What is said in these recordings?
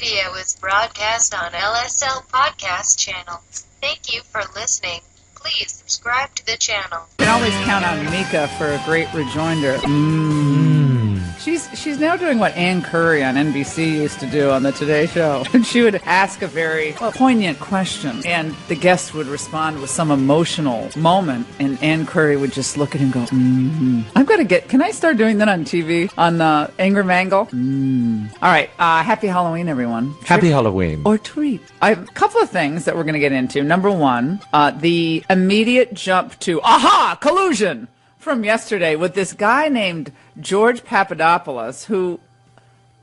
radio is broadcast on LSL Podcast Channel. Thank you for listening. Please subscribe to the channel. You can always count on Mika for a great rejoinder. She's now doing what Ann Curry on NBC used to do on the Today Show. And she would ask a very poignant question, and the guest would respond with some emotional moment, and Ann Curry would just look at him and go, can I start doing that on TV, on Ingraham Angle? All right, happy Halloween, everyone. Happy Halloween. Or treat. I have a couple of things that we're going to get into. Number one, the immediate jump to, collusion from yesterday with this guy named George Papadopoulos, who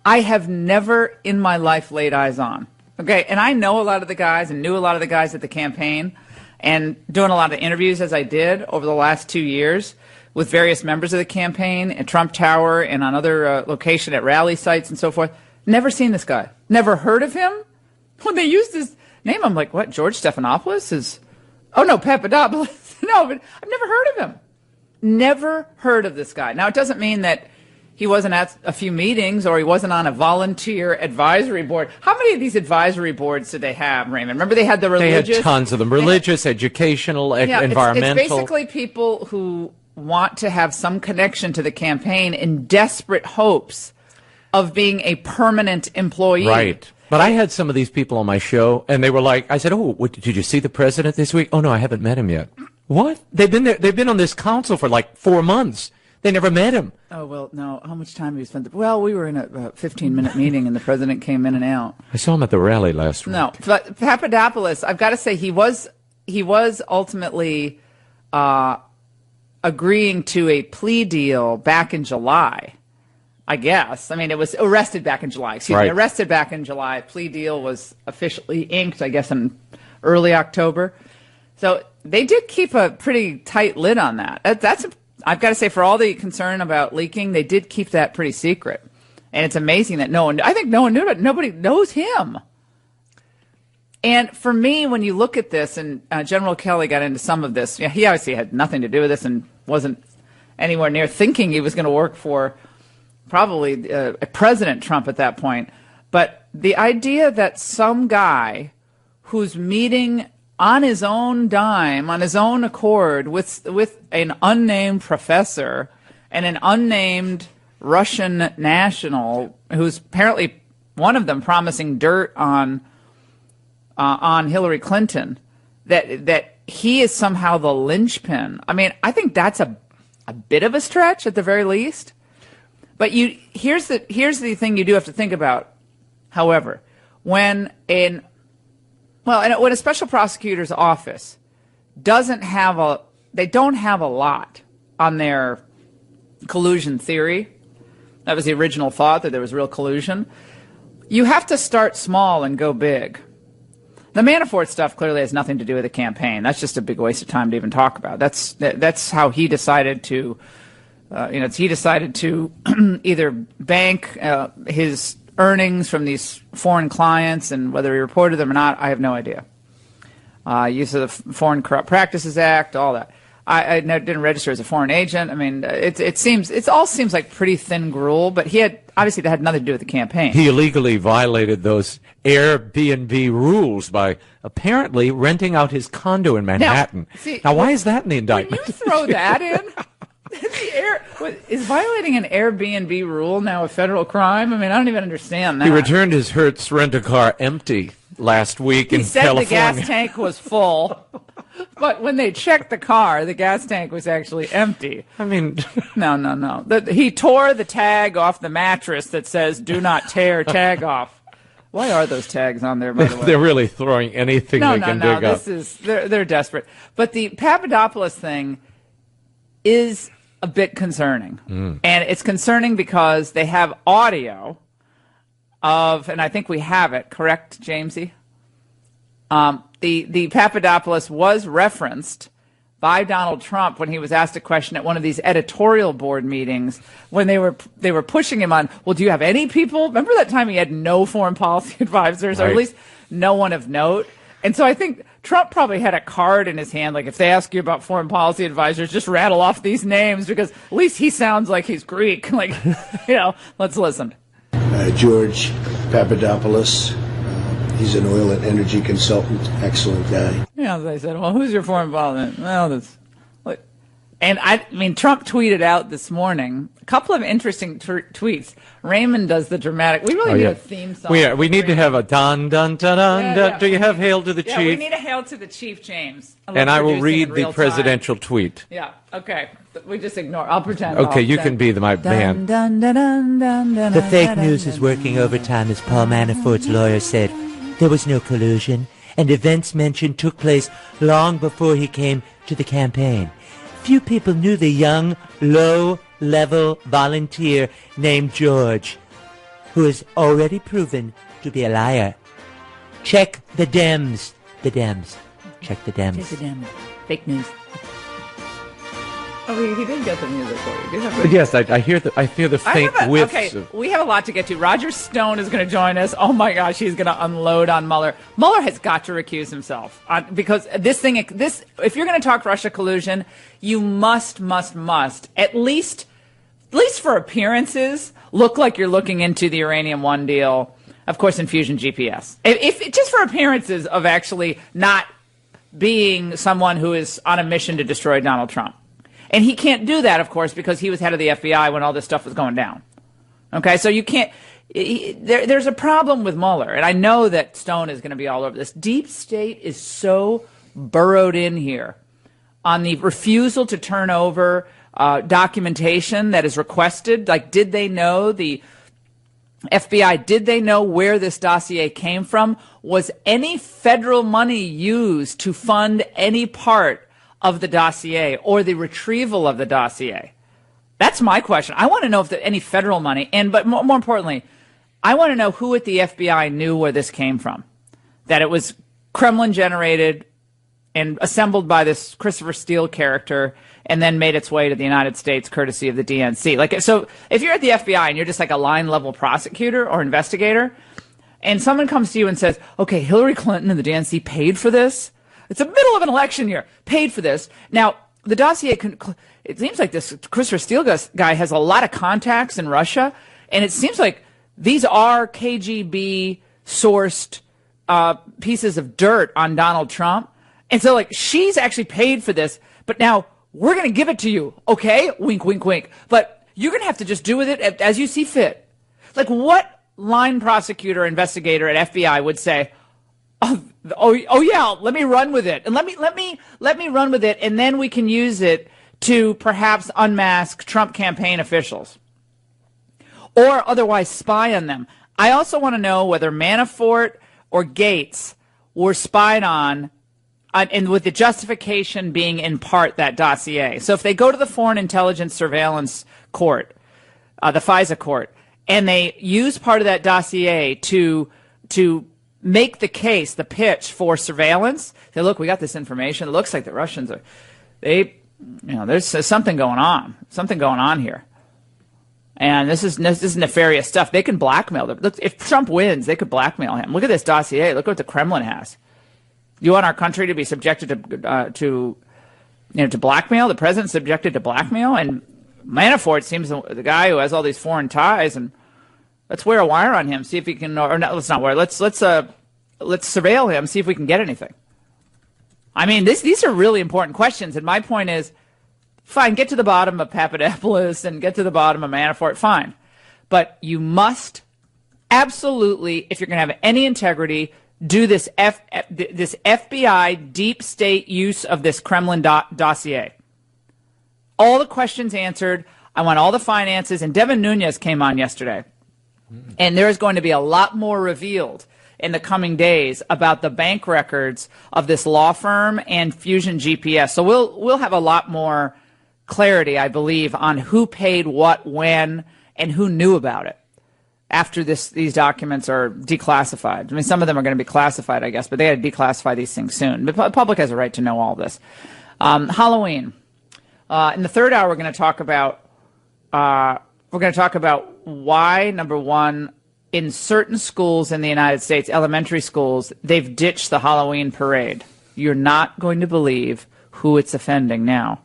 I have never in my life laid eyes on. Okay, and I know a lot of the guys and knew a lot of the guys at the campaign, and doing a lot of interviews as I did over the last 2 years with various members of the campaign at Trump Tower and on other location at rally sites and so forth. Never seen this guy. Never heard of him. When they used his name, I'm like, what, George Stephanopoulos is... Oh, no, Papadopoulos. No, but I've never heard of him. Never heard of this guy. Now, it doesn't mean that he wasn't at a few meetings or he wasn't on a volunteer advisory board. How many of these advisory boards did they have, Raymond? Remember they had the religious... They had tons of them. Religious, educational, environmental. It's basically people who want to have some connection to the campaign in desperate hopes of being a permanent employee. Right. But I had some of these people on my show, and they were like, I said, did you see the president this week? Oh, no, I haven't met him yet. What? They've been there. They've been on this council for like 4 months. They never met him. Oh, well, no. How much time have you spent? Well, we were in a 15-minute meeting, and the president came in and out. I saw him at the rally last week. No, but Papadopoulos, I've got to say, he was ultimately agreeing to a plea deal back in July, I guess. I mean, it was arrested back in July. Arrested back in July. Plea deal was officially inked, I guess, in early October. So they did keep a pretty tight lid on that. I've got to say, for all the concern about leaking, they did keep that pretty secret. And it's amazing that no one knew it. Nobody knows him. And for me, when you look at this, and General Kelly got into some of this, he obviously had nothing to do with this and wasn't anywhere near thinking he was going to work for probably President Trump at that point. But the idea that some guy who's meeting on his own dime, on his own accord, with an unnamed professor and an unnamed Russian national, who's apparently one of them promising dirt on Hillary Clinton, that he is somehow the linchpin. I mean, I think that's a bit of a stretch at the very least. But here's the thing you do have to think about. However, when a special prosecutor's office don't have a lot on their collusion theory, that was the original thought, that there was real collusion, you have to start small and go big. The Manafort stuff clearly has nothing to do with the campaign. That's just a big waste of time to even talk about. That's how he decided to, either bank his earnings from these foreign clients, and whether he reported them or not, I have no idea. Use of the Foreign Corrupt Practices Act, all that. I didn't register as a foreign agent. I mean, it all seems like pretty thin gruel, but obviously that had nothing to do with the campaign. He illegally violated those Airbnb rules by apparently renting out his condo in Manhattan. Now why is that in the indictment? When you throw that in, is violating an Airbnb rule now a federal crime? I mean, I don't even understand that. He returned his Hertz rent-a-car empty last week in California. He said the gas tank was full, but when they checked the car, the gas tank was actually empty. I mean... No. He tore the tag off the mattress that says, "Do not tear tag off." Why are those tags on there, by the way? They're really throwing anything they can dig up. They're desperate. But the Papadopoulos thing is a bit concerning. And it's concerning because they have audio of, and I think we have it, correct, Jamesy? The Papadopoulos was referenced by Donald Trump when he was asked a question at one of these editorial board meetings when they were pushing him on, well, do you have any people? Remember that time he had no foreign policy advisors, or at least no one of note? And so I think Trump probably had a card in his hand, like, if they ask you about foreign policy advisors, just rattle off these names, because at least he sounds like he's Greek. Like, let's listen. George Papadopoulos. He's an oil and energy consultant, excellent guy. Yeah, as I said, well, who's your foreign involvement? Well, that's... And I mean, Trump tweeted out this morning a couple of interesting tweets. Raymond does the dramatic. We really need a theme song. We need to have a dun dun dun dun. Dun. Do you have "Hail to the Chief"? We need a "Hail to the Chief," James. And I will read the presidential tweet. Yeah. Okay. We just ignore. I'll pretend. Okay, you can be my man. The fake news is working overtime, as Paul Manafort's lawyer said. There was no collusion, and events mentioned took place long before he came to the campaign. Few people knew the young, low-level volunteer named George, who is already proven to be a liar. Check the Dems. The Dems. Check the Dems. Check the Dems. Fake news. Oh, he did get the music for you. Yes, I hear the faint whiffs. Okay, we have a lot to get to. Roger Stone is going to join us. Oh my gosh, he's going to unload on Mueller. Mueller has got to recuse himself because this if you're going to talk Russia collusion, you must at least for appearances look like you're looking into the Uranium One deal. Of course, Infusion GPS. If just for appearances of actually not being someone who is on a mission to destroy Donald Trump. And he can't do that, of course, because he was head of the FBI when all this stuff was going down. Okay, so you can't. There's a problem with Mueller, and I know that Stone is going to be all over this. Deep State is so burrowed in here on the refusal to turn over documentation that is requested. Like, did they know the FBI? Did they know where this dossier came from? Was any federal money used to fund any part of the dossier or the retrieval of the dossier? That's my question. I want to know if there any federal money, but more importantly, I want to know who at the FBI knew where this came from, that it was Kremlin generated and assembled by this Christopher Steele character and then made its way to the United States courtesy of the DNC. Like, so if you're at the FBI and you're just like a line level prosecutor or investigator and someone comes to you and says, okay, Hillary Clinton and the DNC paid for this. It's the middle of an election year. Paid for this. Now, the dossier, it seems like this Christopher Steele guy has a lot of contacts in Russia, and it seems like these are KGB-sourced pieces of dirt on Donald Trump. And so, like, she's actually paid for this, but now we're going to give it to you, okay? Wink, wink, wink. But you're going to have to just do with it as you see fit. Like, what line prosecutor or investigator at FBI would say, Oh yeah, let me run with it. And let me run with it, and then we can use it to perhaps unmask Trump campaign officials or otherwise spy on them. I also want to know whether Manafort or Gates were spied on, and with the justification being in part that dossier. So if they go to the Foreign Intelligence Surveillance Court, the FISA court, and they use part of that dossier to make the case, the pitch for surveillance. Say, look, we got this information. It looks like the Russians there's something going on here. And this is nefarious stuff. They can blackmail them. Look, if Trump wins, they could blackmail him. Look at this dossier. Look what the Kremlin has. You want our country to be subjected to blackmail? The president's subjected to blackmail, and Manafort seems the guy who has all these foreign ties, and let's wear a wire on him, see if he can, or not, let's not wear. Let's surveil him, see if we can get anything. I mean, these are really important questions, and my point is, fine, get to the bottom of Papadopoulos and get to the bottom of Manafort, fine, but you must absolutely, if you're going to have any integrity, do this FBI deep state use of this Kremlin dossier. All the questions answered. I want all the finances, and Devin Nunes came on yesterday. And there is going to be a lot more revealed in the coming days about the bank records of this law firm and Fusion GPS. So we'll have a lot more clarity, I believe, on who paid what, when, and who knew about it after these documents are declassified. I mean, some of them are going to be classified, I guess, but they got to declassify these things soon. The public has a right to know all this. Halloween. In the third hour, we're going to talk about why, number one, in certain schools in the United States, elementary schools, they've ditched the Halloween parade. You're not going to believe who it's offending now.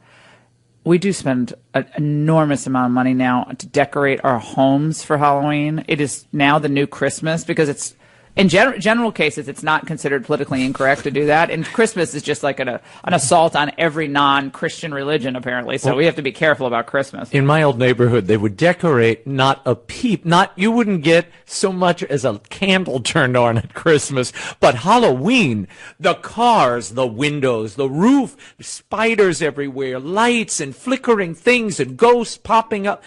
we do spend an enormous amount of money now to decorate our homes for Halloween. It is now the new Christmas because in general cases, it's not considered politically incorrect to do that. And Christmas is just like an assault on every non-Christian religion, apparently. So we have to be careful about Christmas. In my old neighborhood, they would decorate you wouldn't get so much as a candle turned on at Christmas. But Halloween, the cars, the windows, the roof, spiders everywhere, lights and flickering things and ghosts popping up.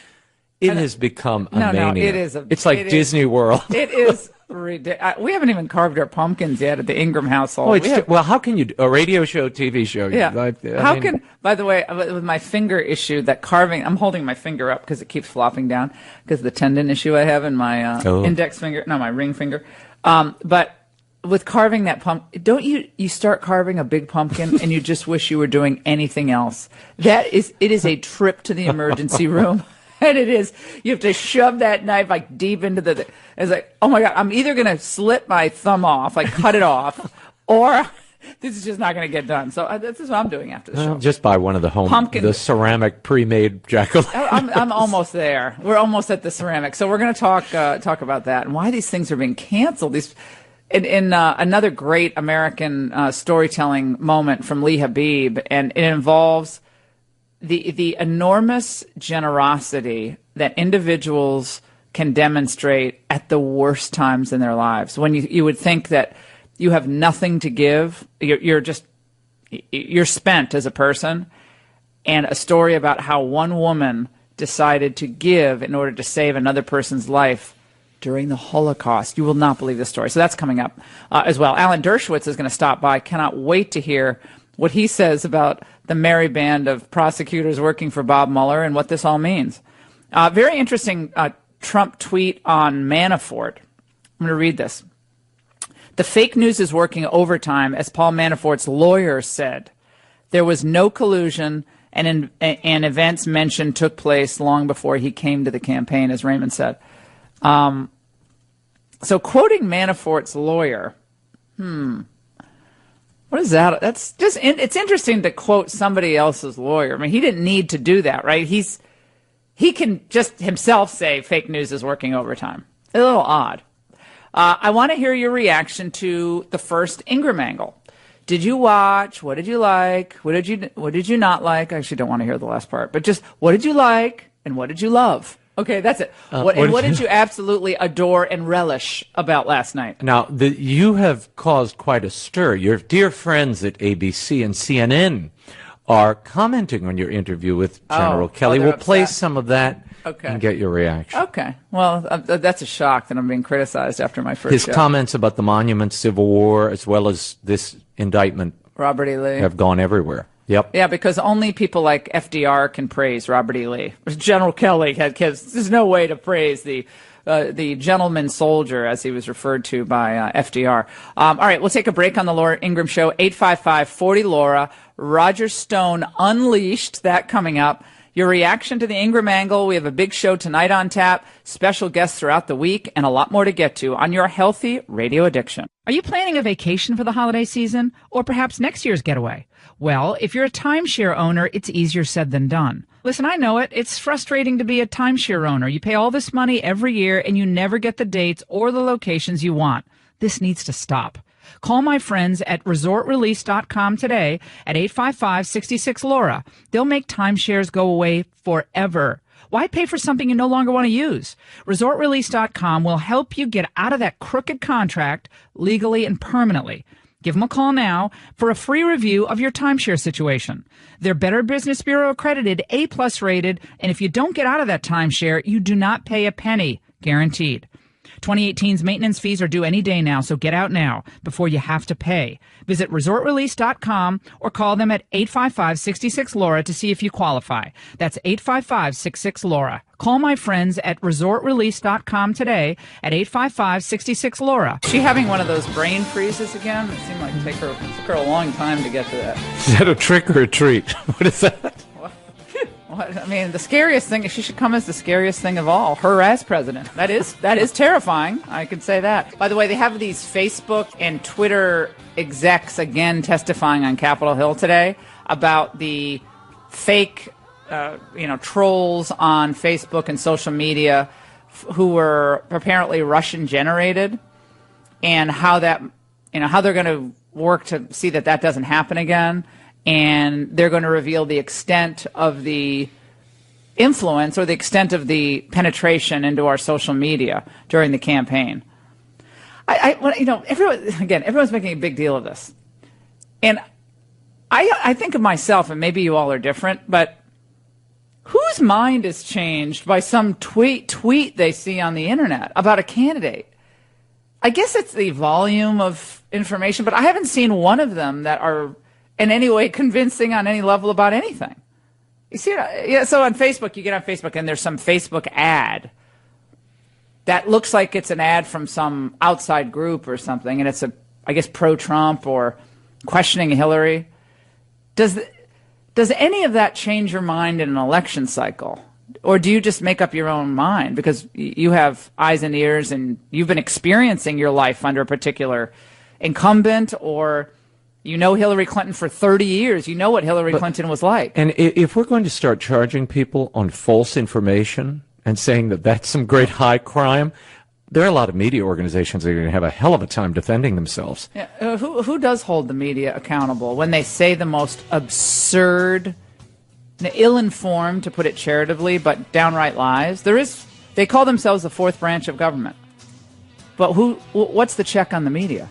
It has become a mania. No, it is. It's like Disney World. It is. We haven't even carved our pumpkins yet at the Ingraham household. Well, how can you a radio show, TV show? Yeah. By the way, with my finger issue, that carving, I'm holding my finger up because it keeps flopping down because of the tendon issue I have in my index finger, my ring finger. But with carving that don't you start carving a big pumpkin and you just wish you were doing anything else? It is a trip to the emergency room. And it is. You have to shove that knife like deep into it's like, oh my God, I'm either going to slip my thumb off, like cut it off, or this is just not going to get done. So this is what I'm doing after the show. Just buy one of the ceramic pre-made jack-o'-lanterns. I'm almost there. We're almost at the ceramic. So we're going to talk about that and why these things are being canceled. In another great American storytelling moment from Lee Habib, and it involves the enormous generosity that individuals can demonstrate at the worst times in their lives. When you would think that you have nothing to give, you're spent as a person. And a story about how one woman decided to give in order to save another person's life during the Holocaust. You will not believe this story. So that's coming up as well. Alan Dershowitz is going to stop by. Cannot wait to hear what he says about the merry band of prosecutors working for Bob Mueller and what this all means. Very interesting Trump tweet on Manafort. I'm going to read this. The fake news is working overtime, as Paul Manafort's lawyer said. There was no collusion, and events mentioned took place long before he came to the campaign, as Raymond said. So quoting Manafort's lawyer, what is that? That's just, it's interesting to quote somebody else's lawyer. I mean, he didn't need to do that, right? He can just himself say fake news is working overtime. A little odd. I want to hear your reaction to the first Ingraham angle. Did you watch? What did you like? What did you not like? I actually don't want to hear the last part, but just what did you like and what did you love? Okay, that's it. What did you absolutely adore and relish about last night? Now, you have caused quite a stir. Your dear friends at ABC and CNN are commenting on your interview with General Kelly. We'll play some of that and get your reaction. Okay. Well, that's a shock that I'm being criticized after my first show. His comments about the Monument Civil War, as well as this indictment, Robert E. Lee, have gone everywhere. Yep. Yeah, because only people like FDR can praise Robert E. Lee. General Kelly there's no way to praise the gentleman soldier, as he was referred to by FDR. All right, we'll take a break on the Laura Ingraham Show. 855-40-LAURA. Roger Stone Unleashed, that coming up. Your reaction to the Ingraham angle. We have a big show tonight on tap, special guests throughout the week, and a lot more to get to on your healthy radio addiction. Are you planning a vacation for the holiday season, or perhaps next year's getaway? Well, if you're a timeshare owner, it's easier said than done. Listen, I know it. It's frustrating to be a timeshare owner. You pay all this money every year, and you never get the dates or the locations you want. This needs to stop. Call my friends at resortrelease.com today at 855-66-LAURA. They'll make timeshares go away forever. Why pay for something you no longer want to use? Resortrelease.com will help you get out of that crooked contract legally and permanently. Give them a call now for a free review of your timeshare situation. They're Better Business Bureau accredited, A+ rated, and if you don't get out of that timeshare, you do not pay a penny, guaranteed. 2018's maintenance fees are due any day now, so get out now before you have to pay. Visit resortrelease.com or call them at 855-66-LAURA to see if you qualify. That's 855-66-LAURA. Call my friends at resortrelease.com today at 855-66-LAURA. Is she having one of those brain freezes again? It seemed like it took her a long time to get to that. Is that a trick or a treat? What is that? I mean, the scariest thing, she should come as the scariest thing of all, her as president. That is terrifying. I could say that. By the way, they have these Facebook and Twitter execs again testifying on Capitol Hill today about the fake trolls on Facebook and social media who were apparently Russian generated, and how that, how they're going to work to see that doesn't happen again, and they're going to reveal the extent of the influence or the extent of the penetration into our social media during the campaign. Everyone's making a big deal of this, and I think of myself, and maybe you all are different, but whose mind is changed by some tweet they see on the internet about a candidate? I guess it's the volume of information, but I haven't seen one of them that are in any way convincing on any level about anything. You see it? Yeah, so on Facebook, you get on Facebook and there's some Facebook ad that looks like it's an ad from some outside group or something, and it's I guess pro-Trump or questioning Hillary. Does any of that change your mind in an election cycle? Or do you just make up your own mind because you have eyes and ears and you've been experiencing your life under a particular incumbent, or Hillary Clinton for 30 years. You know what Hillary Clinton was like. And if we're going to start charging people on false information and saying that that's some great high crime, there are a lot of media organizations that are going to have a hell of a time defending themselves. Yeah, who does hold the media accountable when they say the most absurd, ill-informed, to put it charitably, but downright lies? They call themselves the fourth branch of government. But what's the check on the media?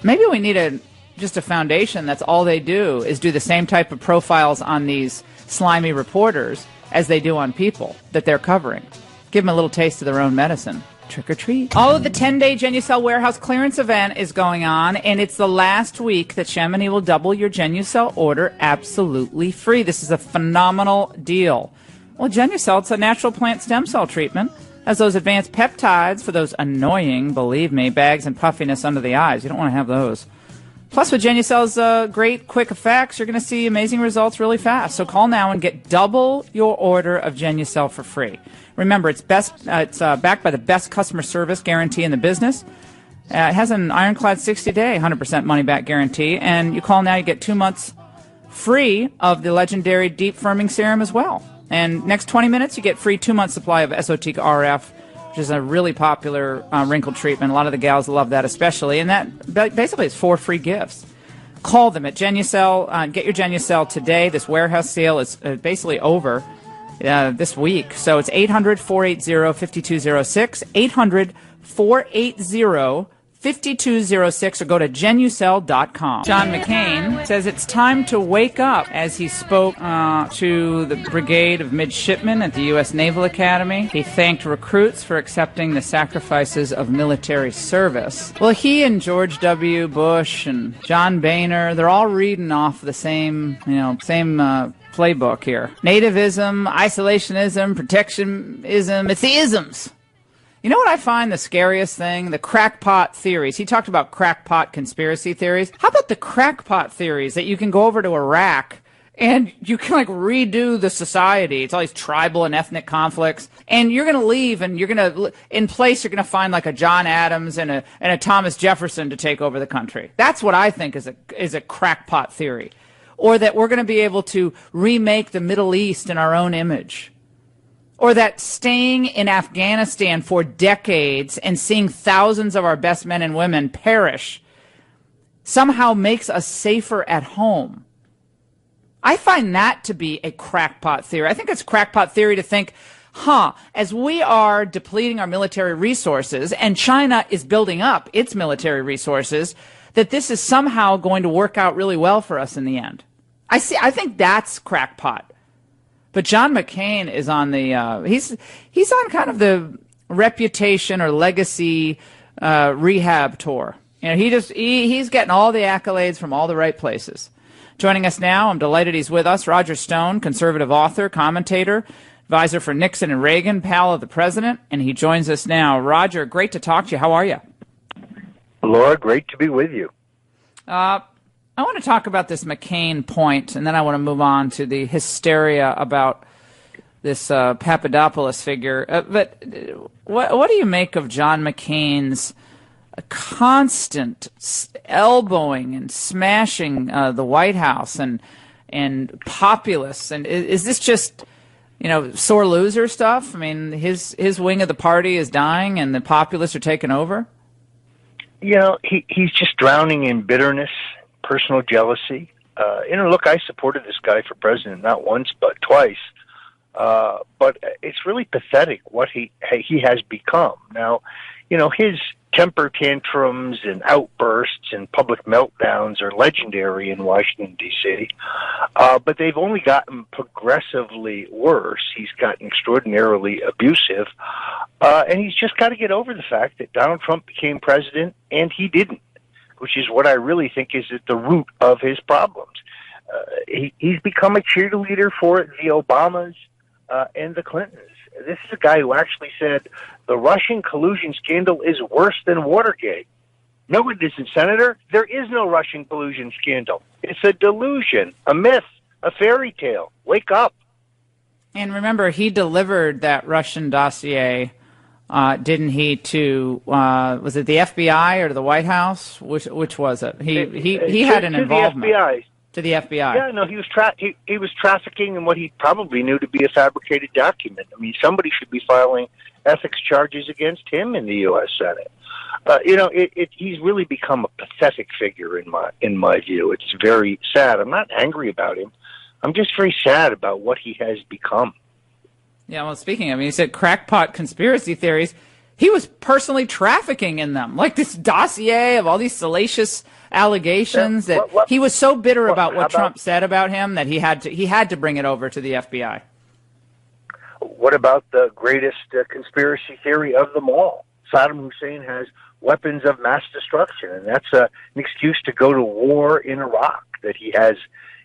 Maybe we need just a foundation that's all they do is do the same type of profiles on these slimy reporters as they do on people that they're covering. Give them a little taste of their own medicine. Trick or treat. Oh, the 10-day Genucel warehouse clearance event is going on, and it's the last week that Chamonix will double your Genucel order absolutely free. This is a phenomenal deal. Well, Genucel, it's a natural plant stem cell treatment. Has those advanced peptides for those annoying, believe me, bags and puffiness under the eyes. You don't want to have those. Plus, with Genucel's great quick effects, you're going to see amazing results really fast. So call now and get double your order of Genucel for free. Remember, it's backed by the best customer service guarantee in the business. It has an ironclad 60-day 100% money-back guarantee. And you call now, you get 2 months free of the legendary deep firming serum as well. And next 20 minutes, you get free 2-month supply of Esotique RF, which is a really popular wrinkle treatment. A lot of the gals love that especially. And that basically is 4 free gifts. Call them at Genucel. Get your Genucel today. This warehouse sale is basically over this week. So it's 800-480-5206, 800-480-5206, or go to Genucel.com. John McCain says it's time to wake up as he spoke to the Brigade of Midshipmen at the U.S. Naval Academy. He thanked recruits for accepting the sacrifices of military service. Well, he and George W. Bush and John Boehner, they're all reading off the same playbook here. Nativism, isolationism, protectionism, it's the isms. You know what I find the scariest thing? The crackpot theories. He talked about crackpot conspiracy theories. How about the crackpot theories that you can go over to Iraq and you can redo the society? It's all these tribal and ethnic conflicts. And you're going to leave and you're going to, in place, you're going to find a John Adams and a Thomas Jefferson to take over the country. That's what I think is a crackpot theory. Or that we're going to be able to remake the Middle East in our own image. Or that staying in Afghanistan for decades and seeing thousands of our best men and women perish somehow makes us safer at home. I find that to be a crackpot theory. I think it's crackpot theory to think, as we are depleting our military resources and China is building up its military resources, that this is somehow going to work out really well for us in the end. I think that's crackpot. But John McCain is on the he's on kind of the reputation or legacy rehab tour. He's getting all the accolades from all the right places. Joining us now, I'm delighted he's with us, Roger Stone, conservative author, commentator, advisor for Nixon and Reagan, pal of the president, and he joins us now. Roger, great to talk to you. How are you? Laura, great to be with you. I want to talk about this McCain point, and then I want to move on to the hysteria about this Papadopoulos figure. But what do you make of John McCain's constant elbowing and smashing the White House and and populists. And is this just, sore loser stuff? I mean, his wing of the party is dying and the populists are taking over? He's just drowning in bitterness, personal jealousy. Look, I supported this guy for president not once but twice. But it's really pathetic what he has become. Now, his temper tantrums and outbursts and public meltdowns are legendary in Washington, D.C., but they've only gotten progressively worse. He's gotten extraordinarily abusive, and he's just got to get over the fact that Donald Trump became president and he didn't, which is what I really think is at the root of his problems. He's become a cheerleader for the Obamas and the Clintons. This is a guy who actually said the Russian collusion scandal is worse than Watergate. No, it isn't, Senator. There is no Russian collusion scandal. It's a delusion, a myth, a fairy tale. Wake up. And remember, he delivered that Russian dossier, didn't he, to, was it the FBI or to the White House? Which was it? He had an involvement. To the FBI. To the FBI. Yeah, no, he was trafficking in what he probably knew to be a fabricated document. I mean, somebody should be filing ethics charges against him in the U.S. Senate. He's really become a pathetic figure in my view. It's very sad. I'm not angry about him. I'm just very sad about what he has become. Yeah, well, speaking of, you said crackpot conspiracy theories. He was personally trafficking in them, like this dossier of all these salacious allegations he was so bitter about what Trump said about him that he had to bring it over to the FBI. What about the greatest conspiracy theory of them all? Saddam Hussein has weapons of mass destruction, and that's an excuse to go to war in Iraq, that he has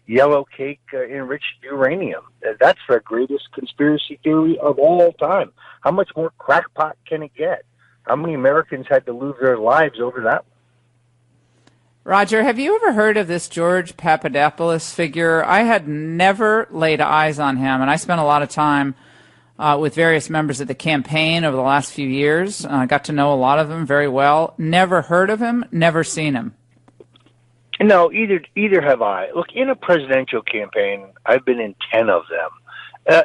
yellow cake enriched uranium. That's the greatest conspiracy theory of all time. How much more crackpot can it get? How many Americans had to lose their lives over that one? Roger, have you ever heard of this George Papadopoulos figure? I had never laid eyes on him, and I spent a lot of time with various members of the campaign over the last few years. I got to know a lot of them very well. Never heard of him, never seen him. No, either have I. Look, in a presidential campaign, I've been in 10 of them.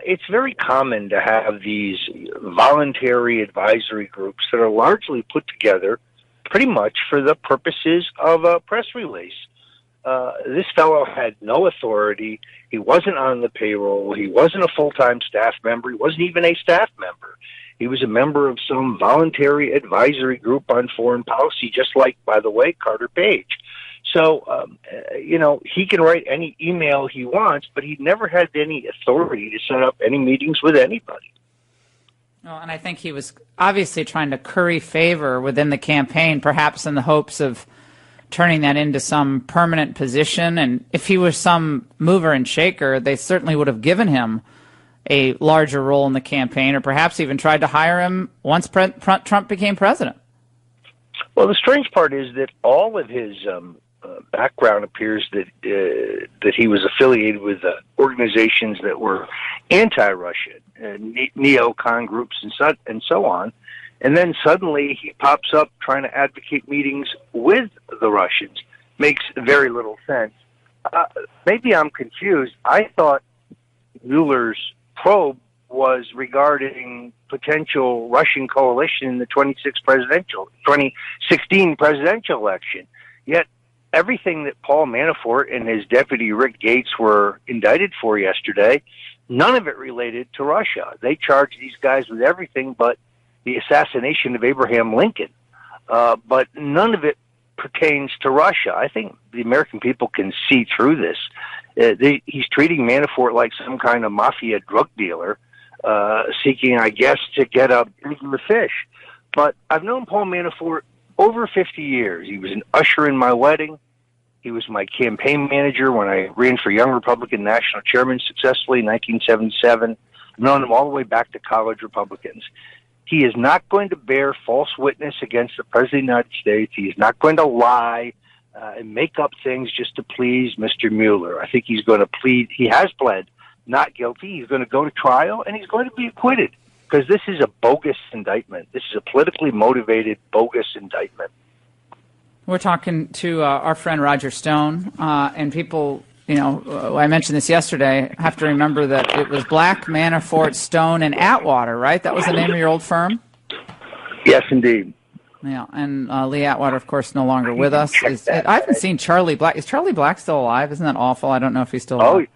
It's very common to have these voluntary advisory groups that are largely put together pretty much for the purposes of a press release. This fellow had no authority. He wasn't on the payroll. He wasn't a full-time staff member. He wasn't even a staff member. He was a member of some voluntary advisory group on foreign policy, just like, by the way, Carter Page. So, he can write any email he wants, but he never had any authority to set up any meetings with anybody. Well, and I think he was obviously trying to curry favor within the campaign, perhaps in the hopes of turning that into some permanent position. And if he was some mover and shaker, they certainly would have given him a larger role in the campaign, or perhaps even tried to hire him once Trump became president. Well, the strange part is that all of his background appears that he was affiliated with organizations that were anti-Russian, neocon groups and so on. And then suddenly he pops up trying to advocate meetings with the Russians. Makes very little sense. Maybe I'm confused. I thought Mueller's probe was regarding potential Russian coalition in the 2016 presidential election. Yet everything that Paul Manafort and his deputy Rick Gates were indicted for yesterday, none of it related to Russia. They charged these guys with everything but the assassination of Abraham Lincoln. But none of it pertains to Russia. I think the American people can see through this. He's treating Manafort like some kind of mafia drug dealer, seeking, I guess, to get a bigger fish. But I've known Paul Manafort over 50 years. He was an usher in my wedding. He was my campaign manager when I ran for Young Republican National Chairman successfully in 1977. I've known him all the way back to college Republicans. He is not going to bear false witness against the President of the United States. He is not going to lie and make up things just to please Mr. Mueller. I think he's going to plead. He has pled not guilty. He's going to go to trial, and he's going to be acquitted because this is a bogus indictment. This is a politically motivated, bogus indictment. We're talking to our friend Roger Stone, and people I mentioned this yesterday. I have to remember that it was Black, Manafort, Stone, and Atwater, right? That was the name of your old firm? Yes, indeed. Yeah, and Lee Atwater, of course, no longer with us. I haven't seen Charlie Black. Is Charlie Black still alive? Isn't that awful? I don't know if he's still alive.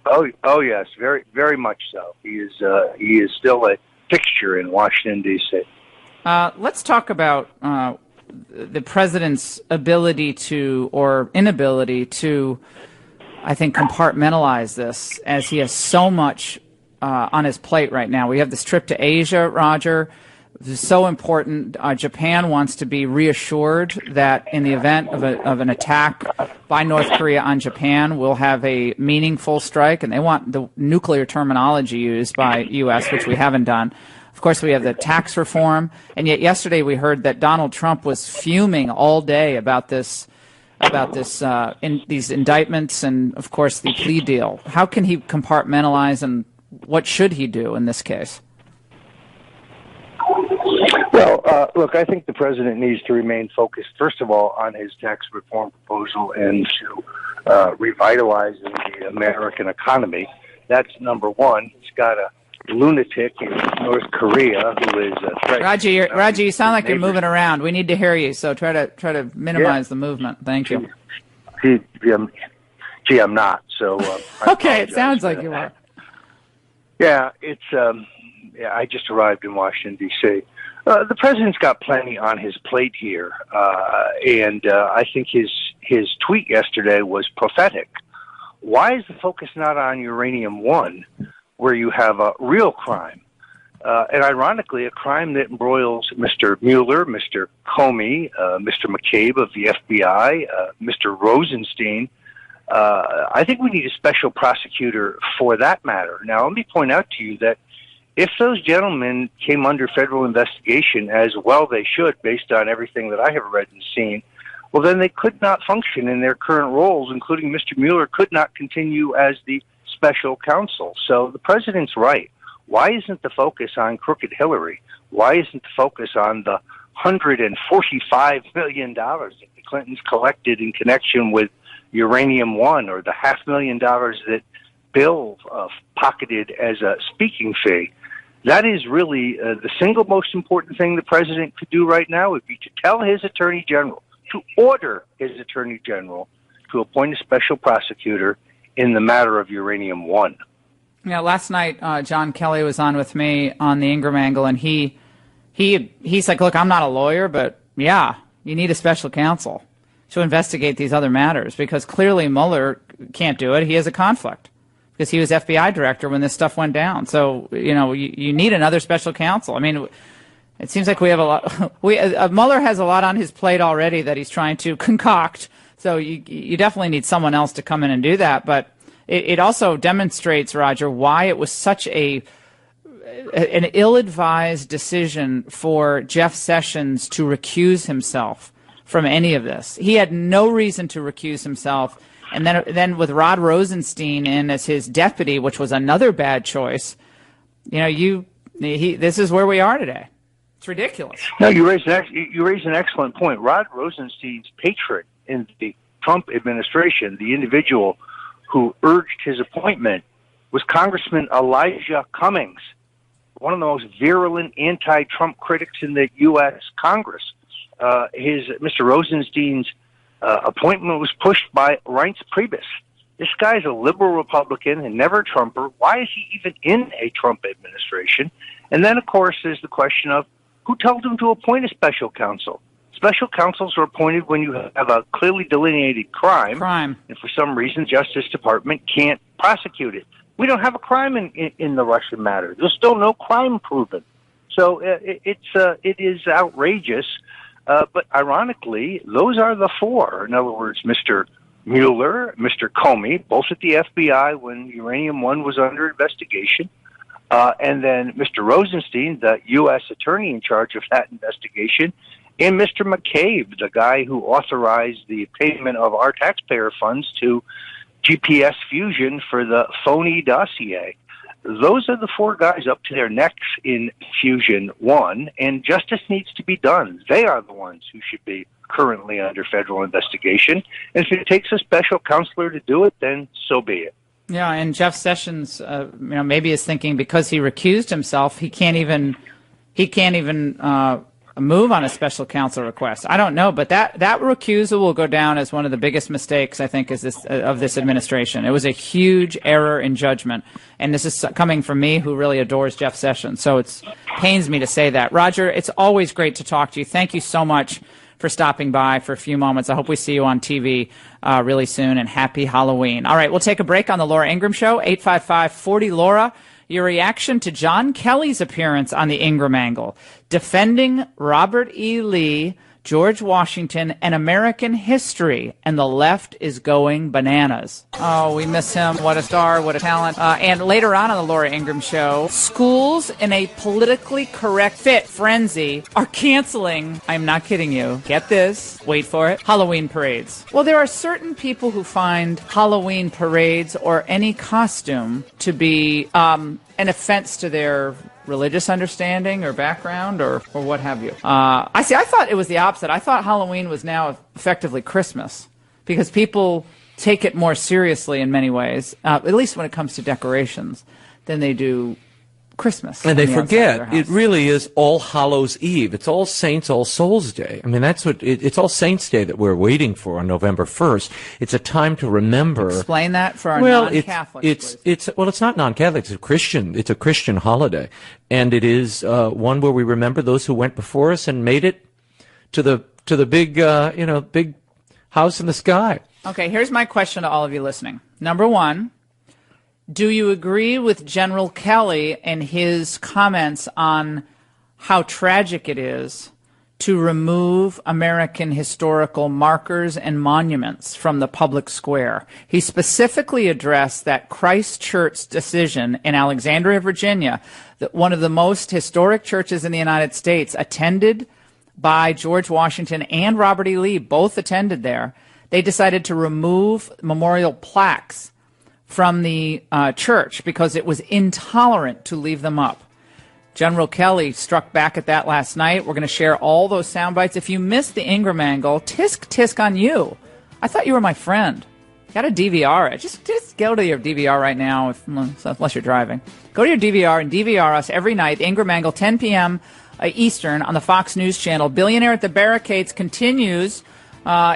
Oh, yes, very, very much so. He is still a fixture in Washington, D.C. Let's talk about the president's ability to, or inability to, I think, compartmentalize this, as he has so much on his plate right now. We have this trip to Asia, Roger. This is so important. Japan wants to be reassured that in the event of an attack by North Korea on Japan, we'll have a meaningful strike, and they want the nuclear terminology used by U.S., which we haven't done. Of course, we have the tax reform, and yet yesterday we heard that Donald Trump was fuming all day about these indictments, and of course the plea deal. How can he compartmentalize, and what should he do in this case? Well, look, I think the president needs to remain focused, first of all, on his tax reform proposal and to revitalize the American economy. That's number one. He's got a lunatic in North Korea who is a threat. Roger, you sound like you're moving around. We need to hear you, so try to minimize the movement. Thank you. Gee, I'm not. So okay, it sounds like you are. Yeah, it's. I just arrived in Washington, D.C. The president's got plenty on his plate here, and I think his tweet yesterday was prophetic. Why is the focus not on Uranium One, where you have a real crime, and ironically, a crime that embroils Mr. Mueller, Mr. Comey, Mr. McCabe of the FBI, Mr. Rosenstein? I think we need a special prosecutor for that matter. Now, let me point out to you that if those gentlemen came under federal investigation, as well they should, based on everything that I have read and seen, well, then they could not function in their current roles, including Mr. Mueller could not continue as the special counsel. So the president's right. Why isn't the focus on crooked Hillary? Why isn't the focus on the $145 million that the Clintons collected in connection with Uranium One, or the $500,000 that Bill pocketed as a speaking fee? That is really the single most important thing the president could do right now would be to tell his attorney general, to order his attorney general to appoint a special prosecutor in the matter of Uranium One. Yeah, last night John Kelly was on with me on the Ingraham angle, and he's like, look, I'm not a lawyer, but yeah, you need a special counsel to investigate these other matters, because clearly Mueller can't do it. He has a conflict, because he was FBI director when this stuff went down. So, you need another special counsel. I mean, it seems like we have a lot. Mueller has a lot on his plate already that he's trying to concoct. So you definitely need someone else to come in and do that. But it also demonstrates, Roger, why it was such an ill-advised decision for Jeff Sessions to recuse himself from any of this. He had no reason to recuse himself. And then with Rod Rosenstein in as his deputy, which was another bad choice, this is where we are today. It's ridiculous. No, you raise an excellent point. Rod Rosenstein's patron in the Trump administration, the individual who urged his appointment, was Congressman Elijah Cummings, one of the most virulent anti-Trump critics in the U.S. Congress. Mr. Rosenstein's appointment was pushed by Reince Priebus. This guy's a liberal Republican and never a Trumper. Why is he even in a Trump administration? And then, of course, there's the question of who told him to appoint a special counsel. Special counsels are appointed when you have a clearly delineated crime. And for some reason, Justice Department can't prosecute it. We don't have a crime in the Russian matter. There's still no crime proven. So it is outrageous. But ironically, those are the four. In other words, Mr. Mueller, Mr. Comey, both at the FBI when Uranium One was under investigation, and then Mr. Rosenstein, the U.S. attorney in charge of that investigation, and Mr. McCabe, the guy who authorized the payment of our taxpayer funds to GPS Fusion for the phony dossier. Those are the four guys up to their necks in Fusion One, and justice needs to be done. They are the ones who should be currently under federal investigation. And if it takes a special counselor to do it, then so be it. Yeah, and Jeff Sessions, maybe is thinking because he recused himself, he can't even move on a special counsel request. I don't know, but that recusal will go down as one of the biggest mistakes, I think, of this administration. It was a huge error in judgment, and this is coming from me, who really adores Jeff Sessions. So it pains me to say that. Roger, it's always great to talk to you. Thank you so much for stopping by for a few moments. I hope we see you on TV really soon, and happy Halloween. All right, we'll take a break on the Laura Ingraham Show, 855-40-LAURA. Your reaction to John Kelly's appearance on the Ingraham Angle, defending Robert E. Lee, George Washington, and American history, and the left is going bananas. Oh, we miss him. What a star, what a talent. And later on the Laura Ingraham Show, schools in a politically correct fit frenzy are canceling, I'm not kidding you, get this, wait for it, Halloween parades. Well, there are certain people who find Halloween parades or any costume to be an offense to their religious understanding or background or what have you. I thought it was the opposite. I thought Halloween was now effectively Christmas because people take it more seriously in many ways, at least when it comes to decorations, than they do Christmas. And they forget it really is All Hallows Eve. It's All Saints, All Souls Day. I mean, that's what it's All Saints Day that we're waiting for on November 1st. It's a time to remember. Explain that for our non-Catholics. It's not non-Catholic. It's a Christian holiday, and it is one where we remember those who went before us and made it to the big big house in the sky. Okay, here's my question to all of you listening. Number one. Do you agree with General Kelly and his comments on how tragic it is to remove American historical markers and monuments from the public square? He specifically addressed that Christ Church decision in Alexandria, Virginia, that one of the most historic churches in the United States, attended by George Washington and Robert E. Lee, both attended there. They decided to remove memorial plaques from the church because it was intolerant to leave them up. General Kelly struck back at that last night. We're going to share all those sound bites. If you missed the Ingraham Angle, tisk on you. I thought you were my friend. Got to DVR it. Just go to your DVR right now, unless you're driving. Go to your DVR and DVR us every night. Ingraham Angle, 10 p.m. Eastern on the Fox News Channel. Billionaire at the Barricades continues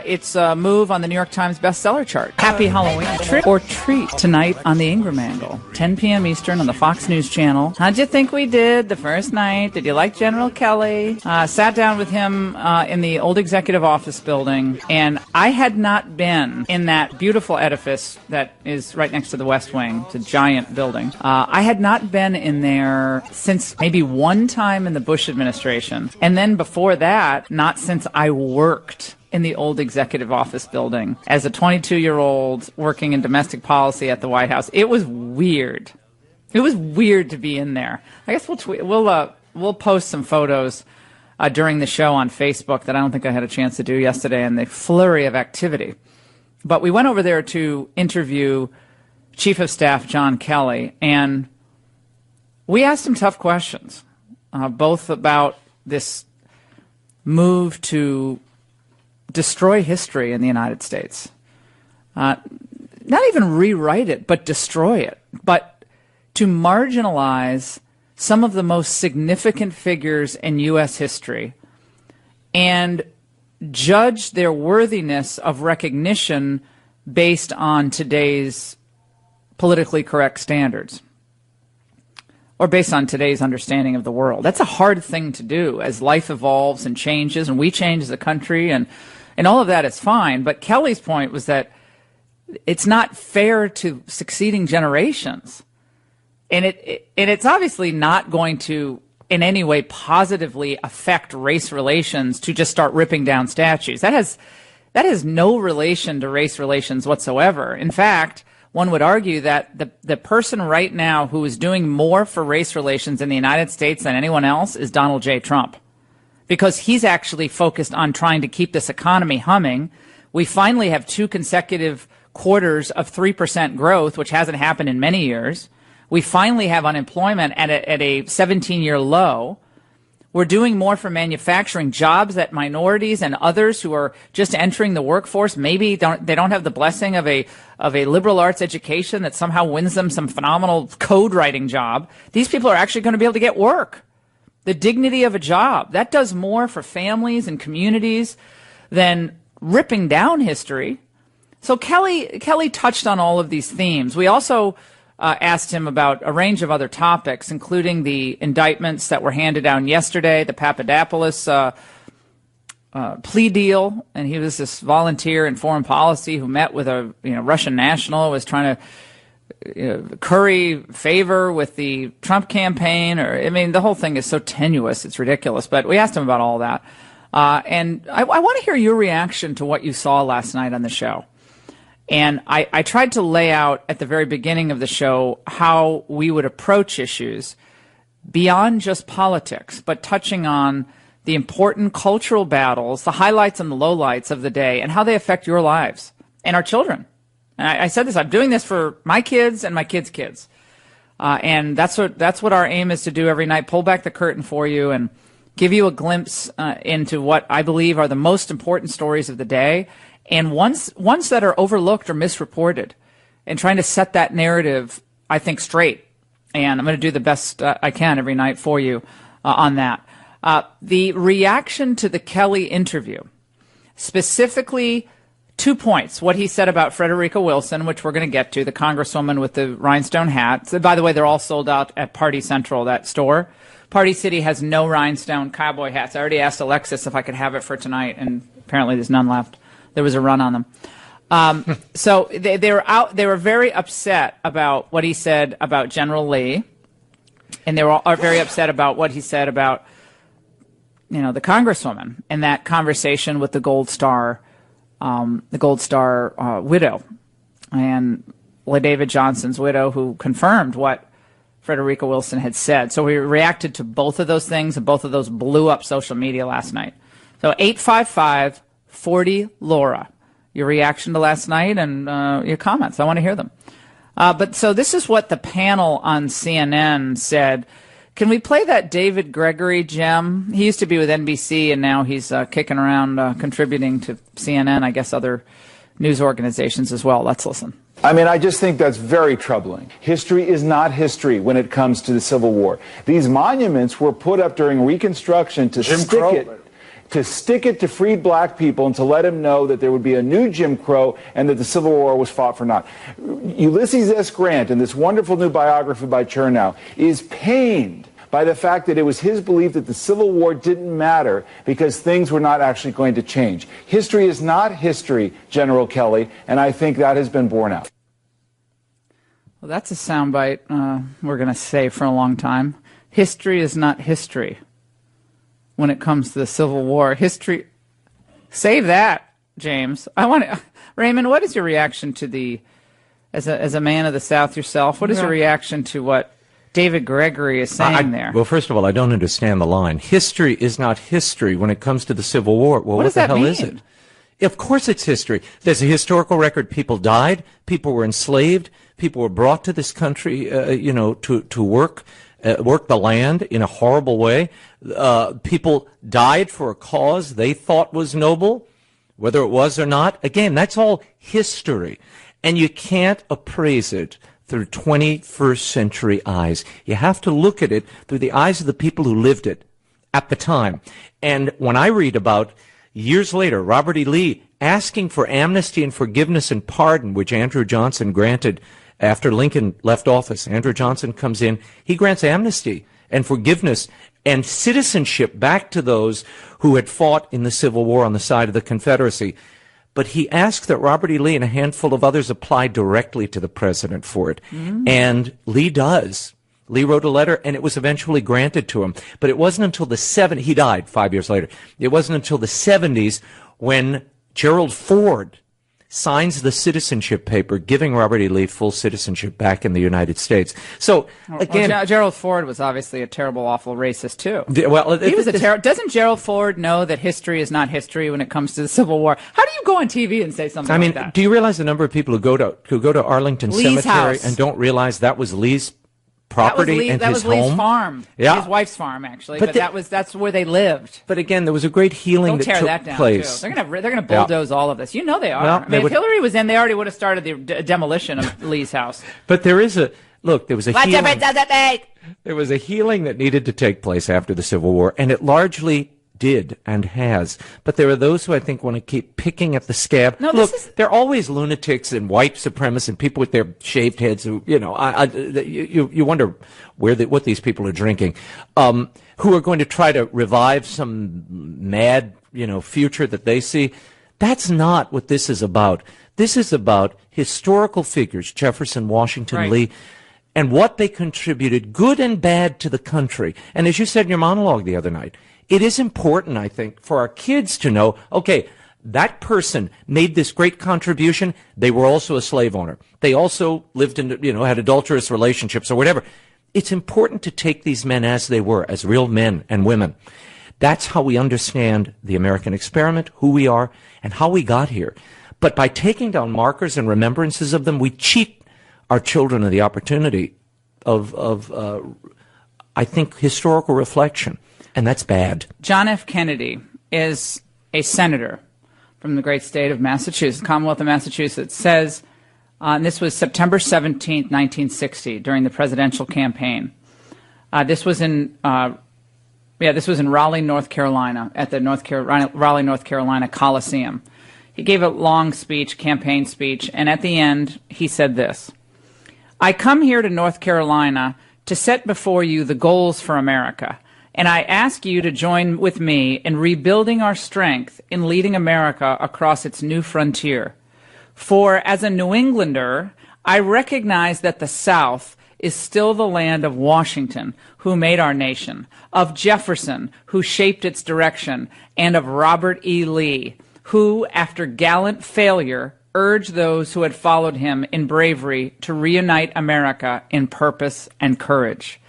its move on the New York Times bestseller chart. Happy Halloween. Trick or treat tonight on the Ingraham Angle, 10 p.m. Eastern on the Fox News Channel. How'd you think we did the first night? Did you like General Kelly? Sat down with him in the old executive office building, and I had not been in that beautiful edifice that is right next to the West Wing. It's a giant building. I had not been in there since maybe one time in the Bush administration, and then before that, not since I worked in the old executive office building as a 22-year-old working in domestic policy at the White House. It was weird. It was weird to be in there. I guess we'll post some photos during the show on Facebook that I don't think I had a chance to do yesterday in the flurry of activity. But we went over there to interview Chief of Staff John Kelly, and we asked him tough questions, both about this move to destroy history in the United States. Not even rewrite it, but destroy it. But to marginalize some of the most significant figures in U.S. history and judge their worthiness of recognition based on today's politically correct standards or based on today's understanding of the world. That's a hard thing to do as life evolves and changes, and we change as a country, and all of that is fine. But Kelly's point was that it's not fair to succeeding generations. And it's obviously not going to in any way positively affect race relations to just start ripping down statues. That has no relation to race relations whatsoever. In fact, one would argue that the person right now who is doing more for race relations in the United States than anyone else is Donald J. Trump, because he's actually focused on trying to keep this economy humming. We finally have 2 consecutive quarters of 3% growth, which hasn't happened in many years. We finally have unemployment at a 17-year low. We're doing more for manufacturing jobs that minorities and others who are just entering the workforce maybe they don't have the blessing of a liberal arts education that somehow wins them some phenomenal code writing job. These people are actually going to be able to get work. The dignity of a job. That does more for families and communities than ripping down history. So Kelly touched on all of these themes. We also asked him about a range of other topics, including the indictments that were handed down yesterday, the Papadopoulos plea deal, and he was this volunteer in foreign policy who met with a Russian national, was trying to curry favor with the Trump campaign. The whole thing is so tenuous, it's ridiculous. But we asked him about all that. And I want to hear your reaction to what you saw last night on the show. And I tried to lay out at the very beginning of the show how we would approach issues beyond just politics, but touching on the important cultural battles, the highlights and the lowlights of the day, and how they affect your lives and our children. And I said this, I'm doing this for my kids and my kids' kids. And that's what our aim is to do every night, pull back the curtain for you and give you a glimpse into what I believe are the most important stories of the day, and ones that are overlooked or misreported, and trying to set that narrative, I think, straight. And I'm going to do the best I can every night for you on that. The reaction to the Kelly interview, specifically 2 points. What he said about Frederica Wilson, which we're going to get to, the congresswoman with the rhinestone hat. So, by the way, they're all sold out at Party Central, that store. Party City has no rhinestone cowboy hats. I already asked Alexis if I could have it for tonight, and apparently there's none left. There was a run on them. So they were out. They were very upset about what he said about General Lee, and they are very upset about what he said about the congresswoman and that conversation with the Gold Star widow, and LaDavid Johnson's widow, who confirmed what Frederica Wilson had said. So we reacted to both of those things, and both of those blew up social media last night. So 855-40-LAURA, your reaction to last night and your comments. I want to hear them. But so this is what the panel on CNN said. Can we play that David Gregory gem? He used to be with NBC, and now he's kicking around, contributing to CNN, I guess other news organizations as well. Let's listen. I just think that's very troubling. History is not history when it comes to the Civil War. These monuments were put up during Reconstruction to stick it to freed black people and to let them know that there would be a new Jim Crow and that the Civil War was fought for naught. Ulysses S. Grant, in this wonderful new biography by Chernow, is pained by the fact that it was his belief that the Civil War didn't matter because things were not actually going to change. History is not history, General Kelly, and I think that has been borne out. Well, that's a soundbite we're going to say for a long time. History is not history when it comes to the Civil War. History, save that, James. Raymond, what is your reaction to as a man of the South yourself, what is your reaction to what David Gregory is saying there? Well, first of all, I don't understand the line. History is not history when it comes to the Civil War. Well, what the hell is it? Of course it's history. There's a historical record. People died. People were enslaved. People were brought to this country, to work the land in a horrible way. People died for a cause they thought was noble, whether it was or not. Again, that's all history. And you can't appraise it through 21st century eyes. You have to look at it through the eyes of the people who lived it at the time. And when I read about years later, Robert E. Lee asking for amnesty and forgiveness and pardon, which Andrew Johnson granted after Lincoln left office. Andrew Johnson comes in, he grants amnesty and forgiveness and citizenship back to those who had fought in the Civil War on the side of the Confederacy. But he asked that Robert E. Lee and a handful of others apply directly to the president for it. And Lee does. Lee wrote a letter, and it was eventually granted to him. But it wasn't until the 70s, he died 5 years later. It wasn't until the 70s when Gerald Ford signs the citizenship paper giving Robert E. Lee full citizenship back in the United States. So, again... Gerald Ford was obviously a terrible, awful racist, too. Well, he was doesn't Gerald Ford know that history is not history when it comes to the Civil War? How do you go on TV and say something like that? Do you realize the number of people who go to Arlington Lee's Cemetery house and don't realize that was Lee's property and his home. That was Lee's farm. Yeah. His wife's farm, actually. But that's where they lived. But again, there was a great healing Don't tear took that down, place. Too. They're gonna bulldoze all of this. You know they are. Well, if Hillary was in, they already would have started the demolition of Lee's house. But there was a healing. There was a healing that needed to take place after the Civil War, and it largely did and has. But there are those who I think want to keep picking at the scab. No, look, they're always lunatics and white supremacists and people with their shaved heads who, you wonder what these people are drinking, who are going to try to revive some mad, future that they see. That's not what this is about. This is about historical figures, Jefferson, Washington, right. Lee, and what they contributed, good and bad, to the country. And as you said in your monologue the other night, it is important, I think, for our kids to know, okay, that person made this great contribution. They were also a slave owner. They also lived in, had adulterous relationships or whatever. It's important to take these men as they were, as real men and women. That's how we understand the American experiment, who we are, and how we got here. But by taking down markers and remembrances of them, we cheat our children of the opportunity of I think, historical reflection. And that's bad. John F. Kennedy is a senator from the great state of Massachusetts, Commonwealth of Massachusetts, says, and this was September 17th, 1960, during the presidential campaign. This was in Raleigh, North Carolina, at the Raleigh, North Carolina Coliseum. He gave a long speech, campaign speech, and at the end, he said this: I come here to North Carolina to set before you the goals for America, and I ask you to join with me in rebuilding our strength in leading America across its new frontier. For as a New Englander, I recognize that the South is still the land of Washington, who made our nation, of Jefferson, who shaped its direction, and of Robert E. Lee, who, after gallant failure, urged those who had followed him in bravery to reunite America in purpose and courage.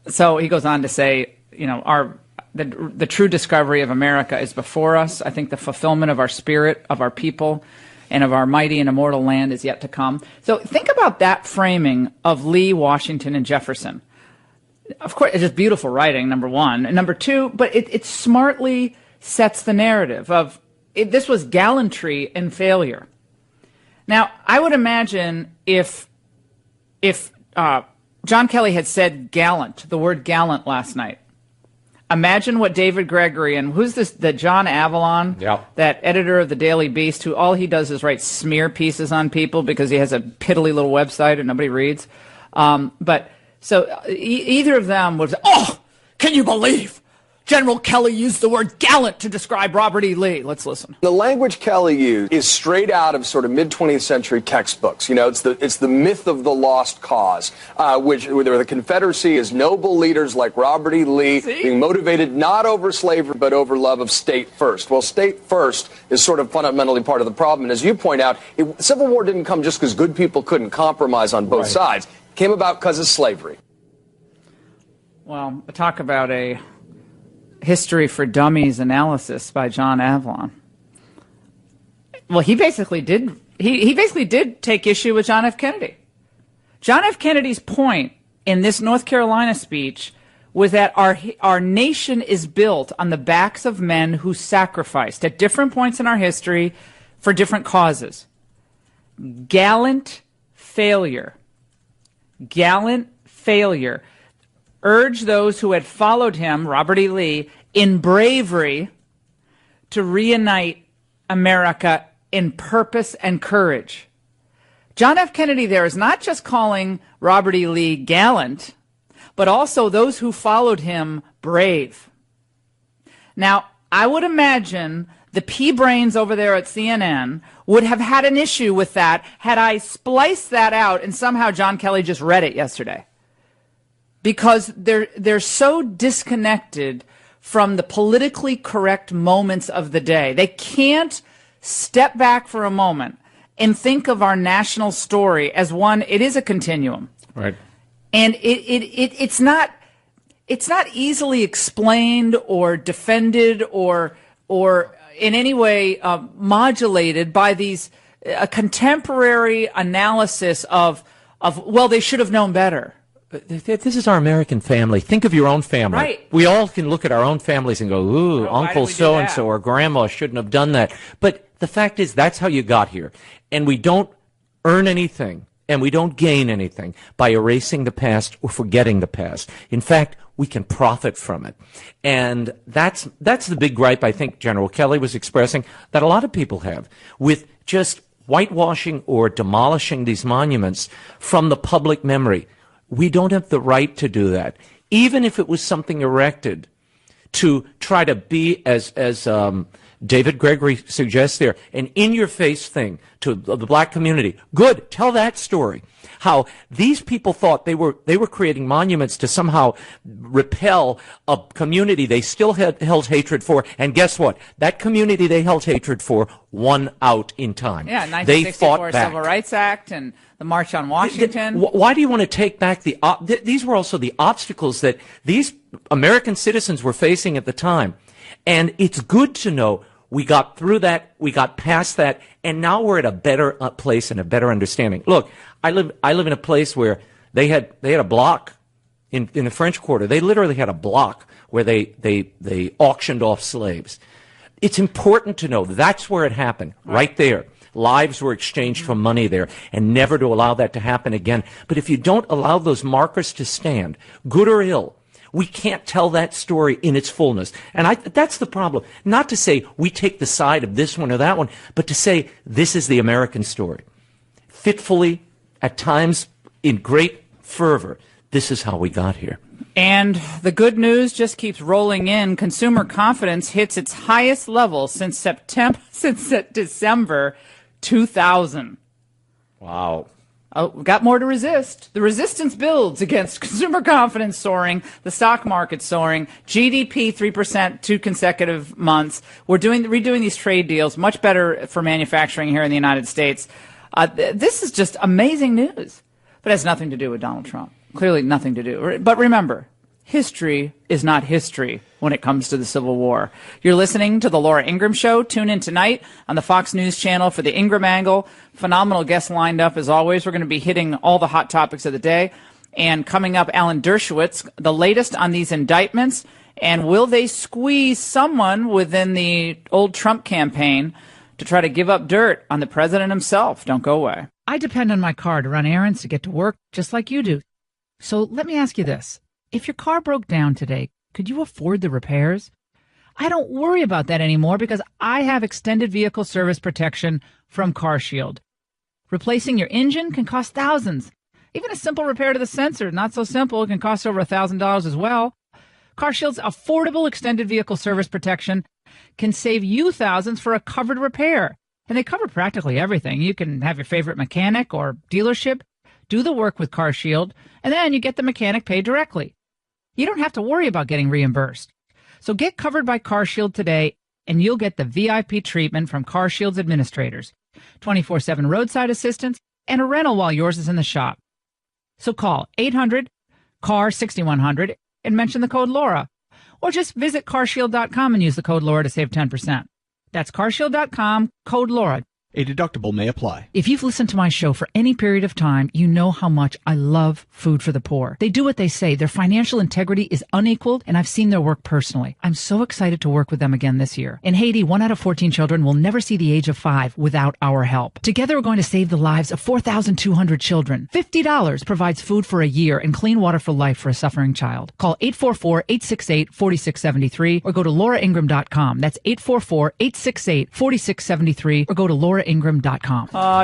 So he goes on to say, the true discovery of America is before us. I think the fulfillment of our spirit, of our people, and of our mighty and immortal land is yet to come. So think about that framing of Lee, Washington, and Jefferson. Of course, it's just beautiful writing, number one. And number two, but it smartly sets the narrative of this was gallantry and failure. Now, I would imagine if John Kelly had said gallant, the word gallant last night, imagine what David Gregory and who's this, the John Avalon, that editor of the Daily Beast, who all he does is write smear pieces on people because he has a piddly little website and nobody reads. Either of them would say, oh, can you believe General Kelly used the word gallant to describe Robert E. Lee? Let's listen. The language Kelly used is straight out of sort of mid-20th century textbooks. It's the myth of the lost cause, where the Confederacy is noble leaders like Robert E. Lee being motivated not over slavery but over love of state first. Well, state first is sort of fundamentally part of the problem. And as you point out, the Civil War didn't come just because good people couldn't compromise on both sides. It came about because of slavery. Well, talk about a History for Dummies analysis by John Avalon. Well, he basically did take issue with John F. Kennedy. John F. Kennedy's point in this North Carolina speech was that our nation is built on the backs of men who sacrificed at different points in our history for different causes. Gallant failure. Urged those who had followed him, Robert E. Lee, in bravery to reunite America in purpose and courage. John F. Kennedy there is not just calling Robert E. Lee gallant, but also those who followed him brave. Now, I would imagine the pea-brains over there at CNN would have had an issue with that had I spliced that out and somehow John Kelly just read it yesterday. Because they're so disconnected from the politically correct moments of the day. They can't step back for a moment and think of our national story as one. It is a continuum, right? And it's not easily explained or defended or in any way modulated by these contemporary analysis of they should have known better. This is our American family. Think of your own family. Right. We all can look at our own families and go, ooh, Oh, Uncle so-and-so or Grandma shouldn't have done that. But the fact is, that's how you got here. And we don't earn anything and we don't gain anything by erasing the past or forgetting the past. In fact, we can profit from it. And that's the big gripe I think General Kelly was expressing that a lot of people have with just whitewashing or demolishing these monuments from the public memory. We don't have the right to do that. Even if it was something erected to try to be, as David Gregory suggests there, an in-your-face thing to the black community. Good. Tell that story. How these people thought they were creating monuments to somehow repel a community they still held hatred for. And guess what? That community they held hatred for won out in time. Yeah, 1964 they fought back. Civil Rights Act and the March on Washington. Why do you want to take back these were also the obstacles that these American citizens were facing at the time. And it's good to know we got through that, we got past that, and now we're at a better place and a better understanding. Look, I live in a place where they had a block in the French Quarter. They literally had a block where they auctioned off slaves. It's important to know that's where it happened, right there. Lives were exchanged for money there, and never to allow that to happen again. But if you don't allow those markers to stand, good or ill, we can't tell that story in its fullness. And that's the problem. Not to say we take the side of this one or that one, but to say this is the American story. Fitfully, at times in great fervor, this is how we got here. And the good news just keeps rolling in. Consumer confidence hits its highest level since December 2000. Wow. Oh, we've got more to resist. The resistance builds against consumer confidence soaring, the stock market soaring, GDP 3% 2 consecutive months. We're redoing these trade deals, much better for manufacturing here in the United States. This is just amazing news, but it has nothing to do with Donald Trump. Clearly nothing to do. But remember, history is not history when it comes to the Civil War. You're listening to The Laura Ingraham Show. Tune in tonight on the Fox News Channel for the Ingraham Angle. Phenomenal guests lined up, as always. We're going to be hitting all the hot topics of the day. And coming up, Alan Dershowitz, the latest on these indictments. And will they squeeze someone within the old Trump campaign to try to give up dirt on the president himself? Don't go away. I depend on my car to run errands, to get to work, just like you do. So let me ask you this. If your car broke down today, could you afford the repairs? I don't worry about that anymore because I have extended vehicle service protection from CarShield. Replacing your engine can cost thousands. Even a simple repair to the sensor, not so simple, it can cost over $1,000 as well. CarShield's affordable extended vehicle service protection can save you thousands for a covered repair. And they cover practically everything. You can have your favorite mechanic or dealership do the work with CarShield, and then you get the mechanic paid directly. You don't have to worry about getting reimbursed. So get covered by CarShield today, and you'll get the VIP treatment from CarShield's administrators, 24/7 roadside assistance, and a rental while yours is in the shop. So call 800-CAR-6100 and mention the code Laura. Or just visit carshield.com and use the code Laura to save 10%. That's carshield.com, code Laura. A deductible may apply. If you've listened to my show for any period of time, you know how much I love Food for the Poor. They do what they say. Their financial integrity is unequaled, and I've seen their work personally. I'm so excited to work with them again this year. In Haiti, 1 out of 14 children will never see the age of 5 without our help. Together, we're going to save the lives of 4,200 children. $50 provides food for a year and clean water for life for a suffering child. Call 844-868-4673 or go to lauraingram.com. That's 844-868-4673 or go to lauraingram.com.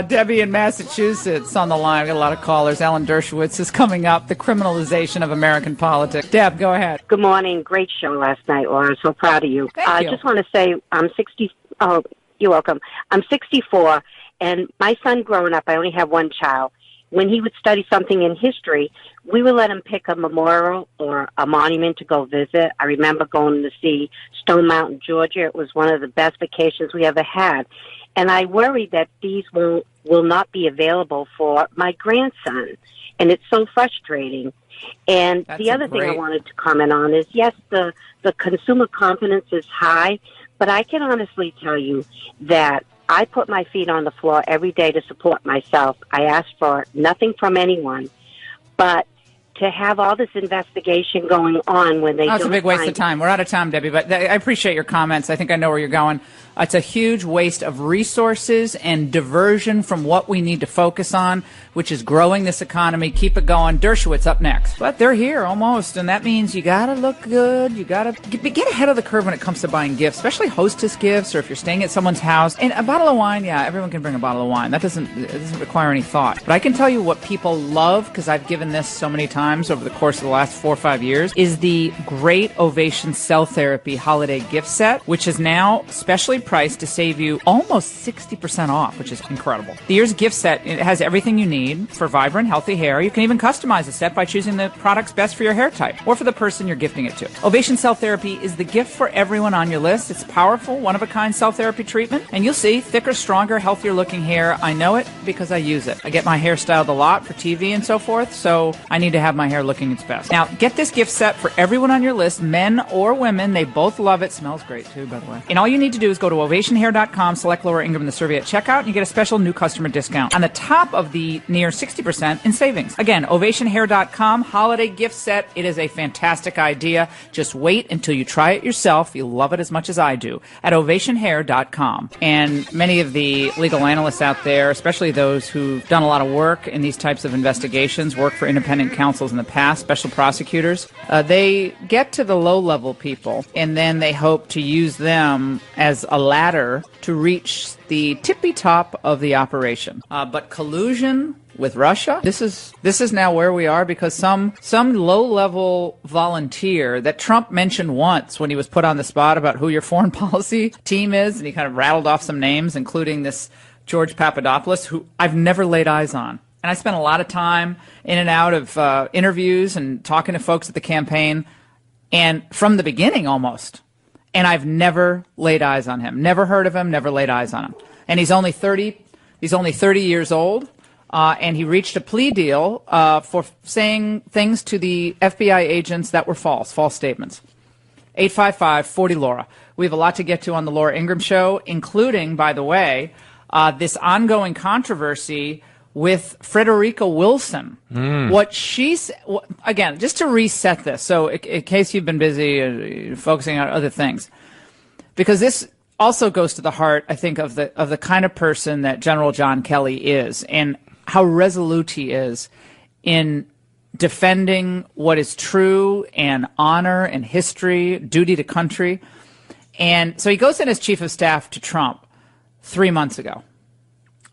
Debbie in Massachusetts on the line. We got a lot of callers. Alan Dershowitz is coming up. The criminalization of American politics. Deb, go ahead. Good morning. Great show last night, Laura. So proud of you. Thank you. I just want to say I'm 60. Oh, you're welcome. I'm 64, and my son growing up, I only have one child. When he would study something in history, we would let him pick a memorial or a monument to go visit. I remember going to see Stone Mountain, Georgia. It was one of the best vacations we ever had. And I worry that these will not be available for my grandson. And it's so frustrating. And the other thing I wanted to comment on is, yes, the consumer confidence is high, but I can honestly tell you that I put my feet on the floor every day to support myself. I ask for nothing from anyone, but to have all this investigation going on when they That's a big waste of time. We're out of time, Debbie, but I appreciate your comments. I think I know where you're going. It's a huge waste of resources and diversion from what we need to focus on, which is growing this economy. Keep it going. Dershowitz up next. But they're here almost, and that means you got to look good. You got to get ahead of the curve when it comes to buying gifts, especially hostess gifts or if you're staying at someone's house. And a bottle of wine, yeah, everyone can bring a bottle of wine. It doesn't require any thought. But I can tell you what people love, because I've given this so many times over the course of the last 4 or 5 years, is the Great Ovation Cell Therapy Holiday Gift Set, which is now specially priced to save you almost 60% off, which is incredible. The year's gift set, it has everything you need for vibrant, healthy hair. You can even customize the set by choosing the products best for your hair type or for the person you're gifting it to. Ovation Cell Therapy is the gift for everyone on your list. It's powerful, one-of-a-kind cell therapy treatment, and you'll see thicker, stronger, healthier-looking hair. I know it because I use it. I get my hair styled a lot for TV and so forth, so I need to have my hair looking its best. Now, get this gift set for everyone on your list, men or women. They both love it. Smells great, too, by the way. And all you need to do is go to ovationhair.com, select Laura Ingraham in the survey at checkout, and you get a special new customer discount on the top of the near 60% in savings. Again, ovationhair.com, holiday gift set. It is a fantastic idea. Just wait until you try it yourself. You'll love it as much as I do at ovationhair.com. And many of the legal analysts out there, especially those who've done a lot of work in these types of investigations, worked for independent counsels in the past, special prosecutors, they get to the low-level people, and then they hope to use them as a ladder to reach the tippy top of the operation. But collusion with Russia, this is now where we are, because some low-level volunteer that Trump mentioned once when he was put on the spot about who your foreign policy team is, and he kind of rattled off some names, including this George Papadopoulos, who I've never laid eyes on. And I spent a lot of time in and out of interviews and talking to folks at the campaign, and from the beginning almost. And I've never laid eyes on him, never heard of him, never laid eyes on him. And he's only 30 years old, and he reached a plea deal for saying things to the FBI agents that were false statements. 855-40-LAURA. We have a lot to get to on the Laura Ingraham Show, including, by the way, this ongoing controversy with Frederica Wilson. What she's, again, just to reset this, so in case you've been busy focusing on other things, because this also goes to the heart, I think, of the kind of person that General John Kelly is, and how resolute he is in defending what is true and honor and history, duty to country. And so he goes in as chief of staff to Trump 3 months ago.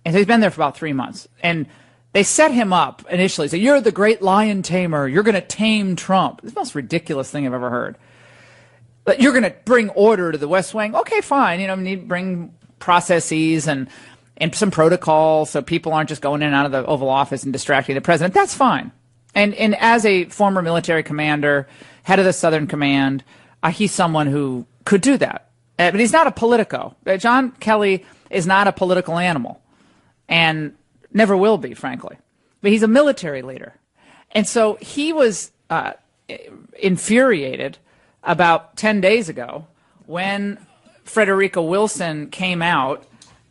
And so he's been there for about 3 months. And they set him up initially. So you're the great lion tamer. You're going to tame Trump. It's the most ridiculous thing I've ever heard. But you're going to bring order to the West Wing. Okay, fine. You need to bring processes and some protocol so people aren't just going in and out of the Oval Office and distracting the president. That's fine. And as a former military commander, head of the Southern Command, he's someone who could do that. But he's not a politico. John Kelly is not a political animal. And never will be, frankly. But he's a military leader. And so he was infuriated about 10 days ago when Frederica Wilson came out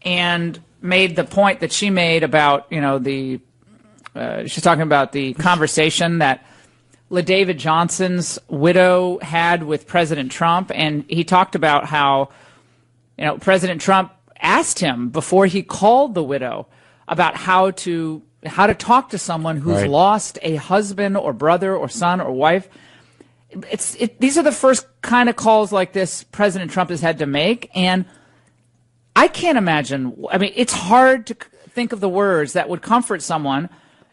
and made the point that she made about, she's talking about the conversation that LaDavid Johnson's widow had with President Trump. And he talked about how, President Trump asked him before he called the widow about how to talk to someone who's lost a husband or brother or son or wife. These are the first kind of calls like this President Trump has had to make, and I can't imagine. I mean, it's hard to think of the words that would comfort someone,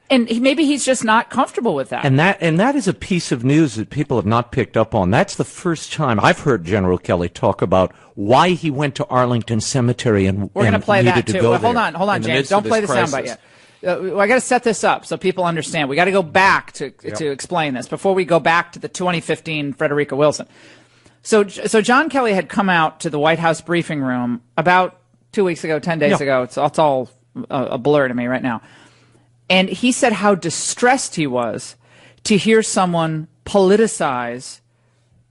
and maybe he's just not comfortable with that. And that is a piece of news that people have not picked up on. That's the first time I've heard General Kelly talk about why he went to Arlington Cemetery and we're going to play that too. Well, hold on, James. Don't play the soundbite yet. I got to set this up so people understand. We got to go back to explain this before we go back to the 2015 Frederica Wilson. So John Kelly had come out to the White House briefing room about 2 weeks ago, 10 days ago. It's all a blur to me right now. And he said how distressed he was to hear someone politicize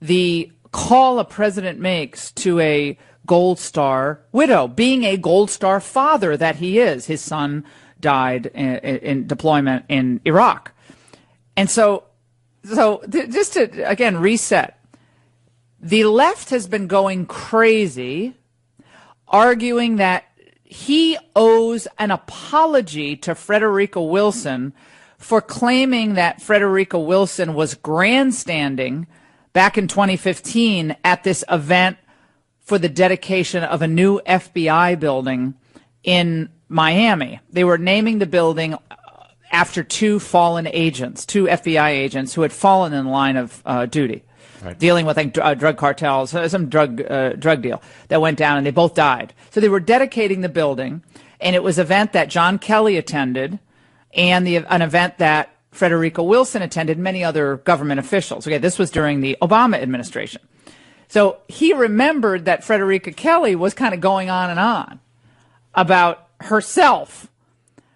the call a president makes to a Gold Star widow, being a Gold Star father that he is. His son died in deployment in Iraq. And so just to, again, reset, the left has been going crazy, arguing that he owes an apology to Frederica Wilson for claiming that Frederica Wilson was grandstanding back in 2015 at this event for the dedication of a new FBI building in Miami. They were naming the building after two fallen agents, two FBI agents who had fallen in the line of duty, dealing with drug cartels, some drug deal that went down, and they both died. So they were dedicating the building, and it was an event that John Kelly attended, and an event that Frederica Wilson attended, many other government officials. Okay, this was during the Obama administration. So he remembered that Frederica Kelly was kind of going on and on about herself,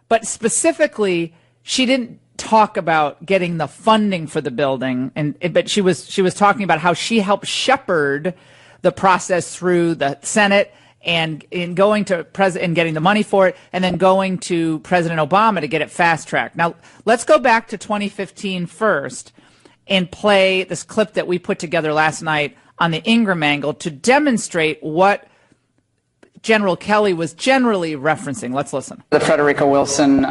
but specifically, she didn't talk about getting the funding for the building, but she was talking about how she helped shepherd the process through the Senate and in going to and getting the money for it, and then going to President Obama to get it fast-tracked. Now, let's go back to 2015 first and play this clip that we put together last night on the Ingraham angle to demonstrate what General Kelly was generally referencing. Let's listen. The Frederica Wilson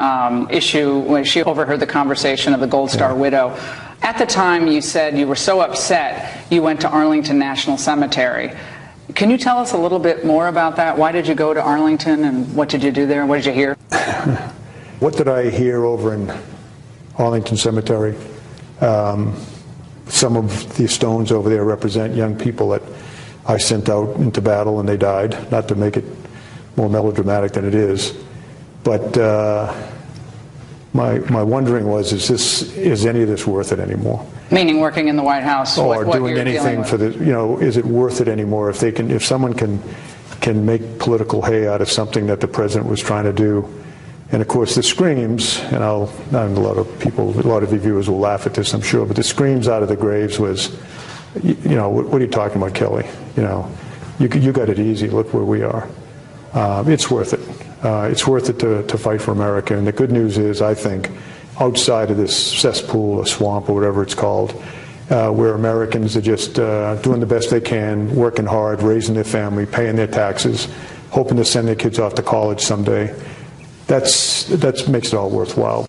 issue, when she overheard the conversation of the Gold Star widow. At the time, you said you were so upset you went to Arlington National Cemetery. Can you tell us a little bit more about that? Why did you go to Arlington, and what did you do there? What did you hear? What did I hear over in Arlington Cemetery? Some of the stones over there represent young people that I sent out into battle and they died, not to make it more melodramatic than it is. But my wondering was, is any of this worth it anymore? Meaning working in the White House or doing anything for the, is it worth it anymore? If someone can make political hay out of something that the president was trying to do. And of course the screams, and a lot of your viewers will laugh at this, I'm sure, but the screams out of the graves was, what are you talking about, Kelly? You got it easy. Look where we are. It's worth it. It's worth it to fight for America. And the good news is, I think, outside of this cesspool or swamp or whatever it's called, where Americans are just doing the best they can, working hard, raising their family, paying their taxes, hoping to send their kids off to college someday. That makes it all worthwhile.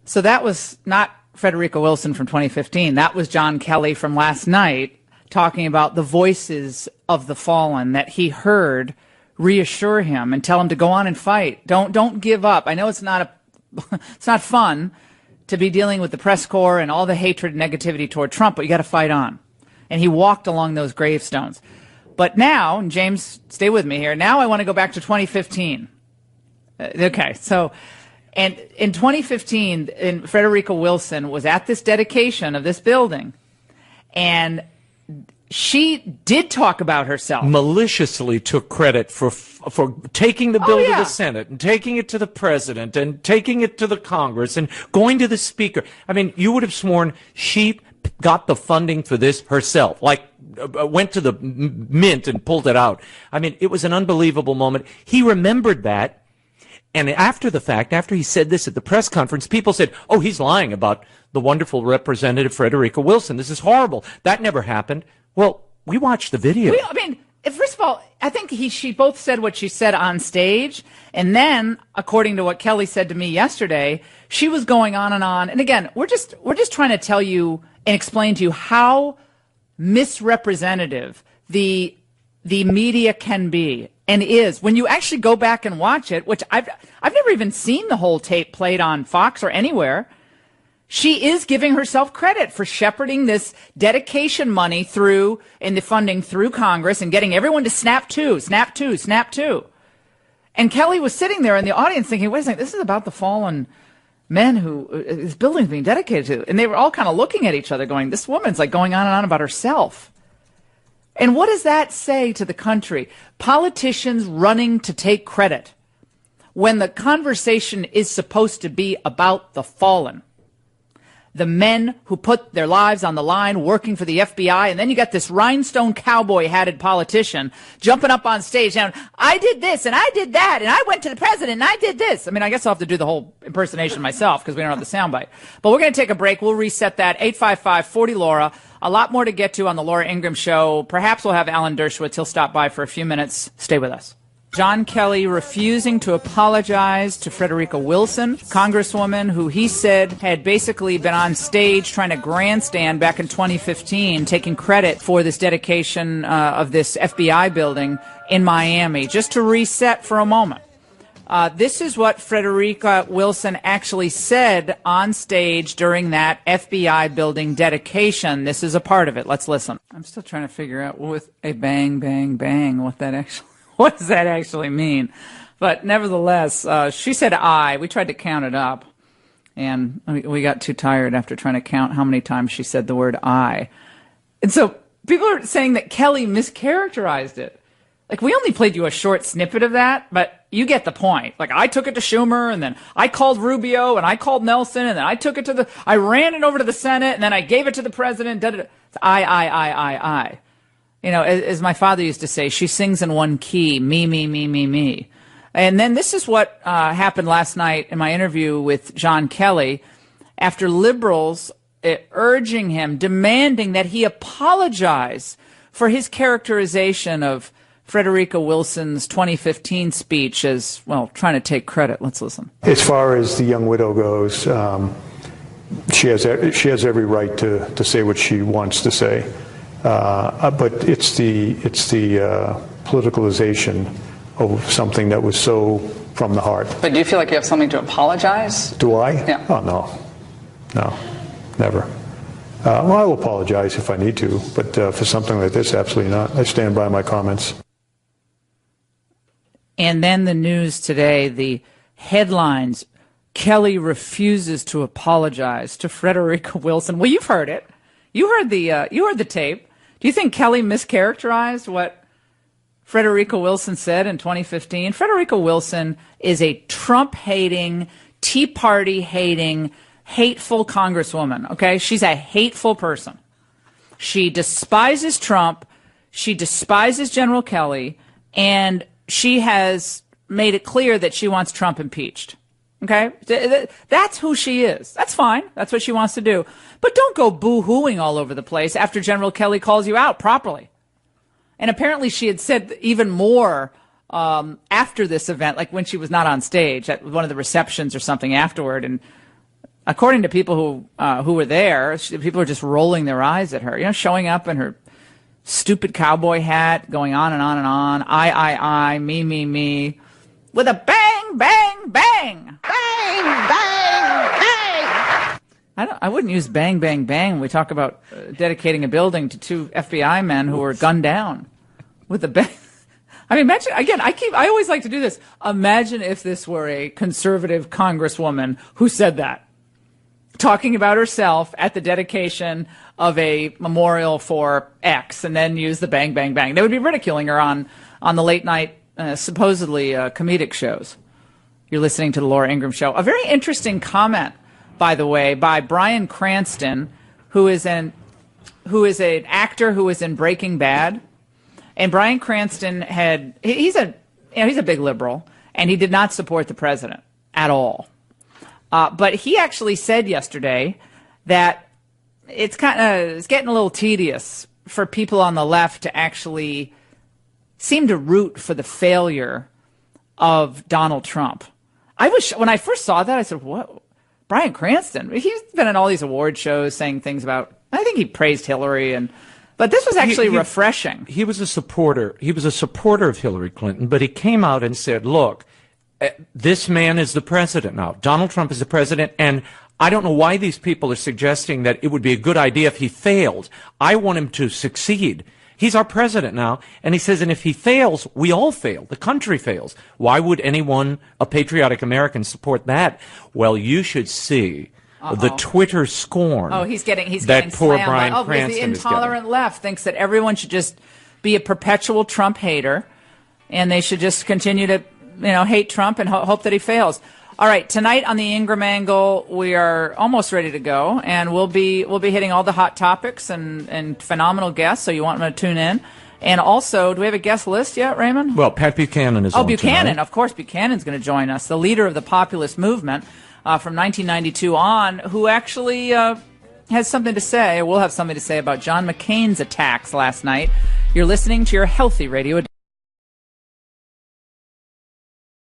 So that was not Frederica Wilson from 2015. That was John Kelly from last night talking about the voices of the fallen that he heard reassure him and tell him to go on and fight. Don't give up. I know it's not fun to be dealing with the press corps and all the hatred and negativity toward Trump, but you got to fight on. And he walked along those gravestones. But now, and James, stay with me here. Now I want to go back to 2015. Okay, so. And in 2015, Frederica Wilson was at this dedication of this building, and she did talk about herself. Maliciously took credit for taking the bill to the Senate and taking it to the president and taking it to the Congress and going to the speaker. I mean, you would have sworn she got the funding for this herself, like went to the mint and pulled it out. I mean, it was an unbelievable moment. He remembered that. And after the fact, after he said this at the press conference, people said, oh, he's lying about the wonderful Representative Frederica Wilson. This is horrible. That never happened. Well, we watched the video. First of all, I think she both said what she said on stage. And then, according to what Kelly said to me yesterday, she was going on and on. And again, we're just trying to tell you and explain to you how misrepresentative the media can be. And is, when you actually go back and watch it, which I've never even seen the whole tape played on Fox or anywhere, she is giving herself credit for shepherding this dedication money through, and the funding through Congress, and getting everyone to snap to. And Kelly was sitting there in the audience thinking, wait a second, this is about the fallen men who this building's being dedicated to. And they were all kind of looking at each other going, this woman's like going on and on about herself. And what does that say to the country? Politicians running to take credit when the conversation is supposed to be about the fallen. the men who put their lives on the line working for the FBI, and then you got this rhinestone cowboy-hatted politician jumping up on stage and I did this and I did that and I went to the president and I did this. I mean, I guess I'll have to do the whole impersonation myself because we don't have the soundbite. But we're going to take a break. We'll reset that. 855-40-LAURA. A lot more to get to on the Laura Ingraham Show. Perhaps we'll have Alan Dershowitz. He'll stop by for a few minutes. Stay with us. John Kelly refusing to apologize to Frederica Wilson, Congresswoman who he said had basically been on stage trying to grandstand back in 2015, taking credit for this dedication of this FBI building in Miami. Just to reset for a moment. This is what Frederica Wilson actually said on stage during that FBI building dedication. This is a part of it. Let's listen. I'm still trying to figure out with a bang, bang, bang what does that actually mean? But nevertheless, she said I. We tried to count it up, and we got too tired after trying to count how many times she said the word I. And so people are saying that Kelly mischaracterized it. Like, we only played you a short snippet of that, but you get the point. Like, I took it to Schumer, and then I called Rubio, and I called Nelson, and then I ran it over to the Senate, and then I gave it to the president. I. You know, as my father used to say, she sings in one key, me, me, me, me, me. And then this is what happened last night in my interview with John Kelly after liberals urging him, demanding that he apologize for his characterization of Frederica Wilson's 2015 speech as, well, trying to take credit. Let's listen. As far as the young widow goes, she has every right to say what she wants to say. But it's the politicalization of something that was so from the heart. But do you feel like you have something to apologize? Do I? Yeah. Oh, no, never. Well, I will apologize if I need to, but for something like this, absolutely not. I stand by my comments. And then the news today, the headlines, Kelly refuses to apologize to Frederica Wilson. Well, you've heard it. You heard the tape. Do you think Kelly mischaracterized what Frederica Wilson said in 2015? Frederica Wilson is a Trump-hating, Tea Party-hating, hateful congresswoman, okay? She's a hateful person. She despises Trump. She despises General Kelly. And she has made it clear that she wants Trump impeached. Okay? That's who she is. That's fine. That's what she wants to do. But don't go boo-hooing all over the place after General Kelly calls you out properly. And apparently she had said even more after this event, like when she was not on stage at one of the receptions or something afterward. And according to people who were there, people were just rolling their eyes at her, you know, showing up in her stupid cowboy hat, going on and on and on. I, me, me, me. With a bang, bang, bang. Bang, bang, bang. I wouldn't use bang, bang, bang when we talk about dedicating a building to two FBI men who were gunned down with a bang. I mean, imagine, again, I always like to do this. Imagine if this were a conservative congresswoman who said that, talking about herself at the dedication of a memorial for X, and then use the bang, bang, bang. They would be ridiculing her on the late night, supposedly comedic shows. You're listening to the Laura Ingraham Show. A very interesting comment, by the way, by Bryan Cranston, who is an actor who was in Breaking Bad. And Bryan Cranston he's a big liberal, and he did not support the president at all. But he actually said yesterday that it's getting a little tedious for people on the left to actually seem to root for the failure of Donald Trump. When I first saw that, I said, what? Bryan Cranston? He's been in all these award shows saying things about, I think he praised Hillary, but this was actually refreshing. He was a supporter. He was a supporter of Hillary Clinton, but he came out and said, look, this man is the president now. Donald Trump is the president, and I don't know why these people are suggesting that it would be a good idea if he failed. I want him to succeed. He's our president now, and he says, and if he fails, we all fail. The country fails. Why would anyone, a patriotic American, support that? Well, you should see the Twitter scorn. Oh, he's getting that poor slammed Bryan by, Cranston the intolerant left thinks that everyone should just be a perpetual Trump hater, and they should just continue to hate Trump and hope that he fails. All right, tonight on the Ingraham Angle, we are almost ready to go, and we'll be hitting all the hot topics and phenomenal guests, so you want them to tune in. And also, do we have a guest list yet, Raymond? Well, Pat Buchanan is on Buchanan. tonight. Of course, Buchanan's going to join us, the leader of the populist movement from 1992 on, who actually has something to say, or will have something to say about John McCain's attacks last night. You're listening to your Healthy Radio.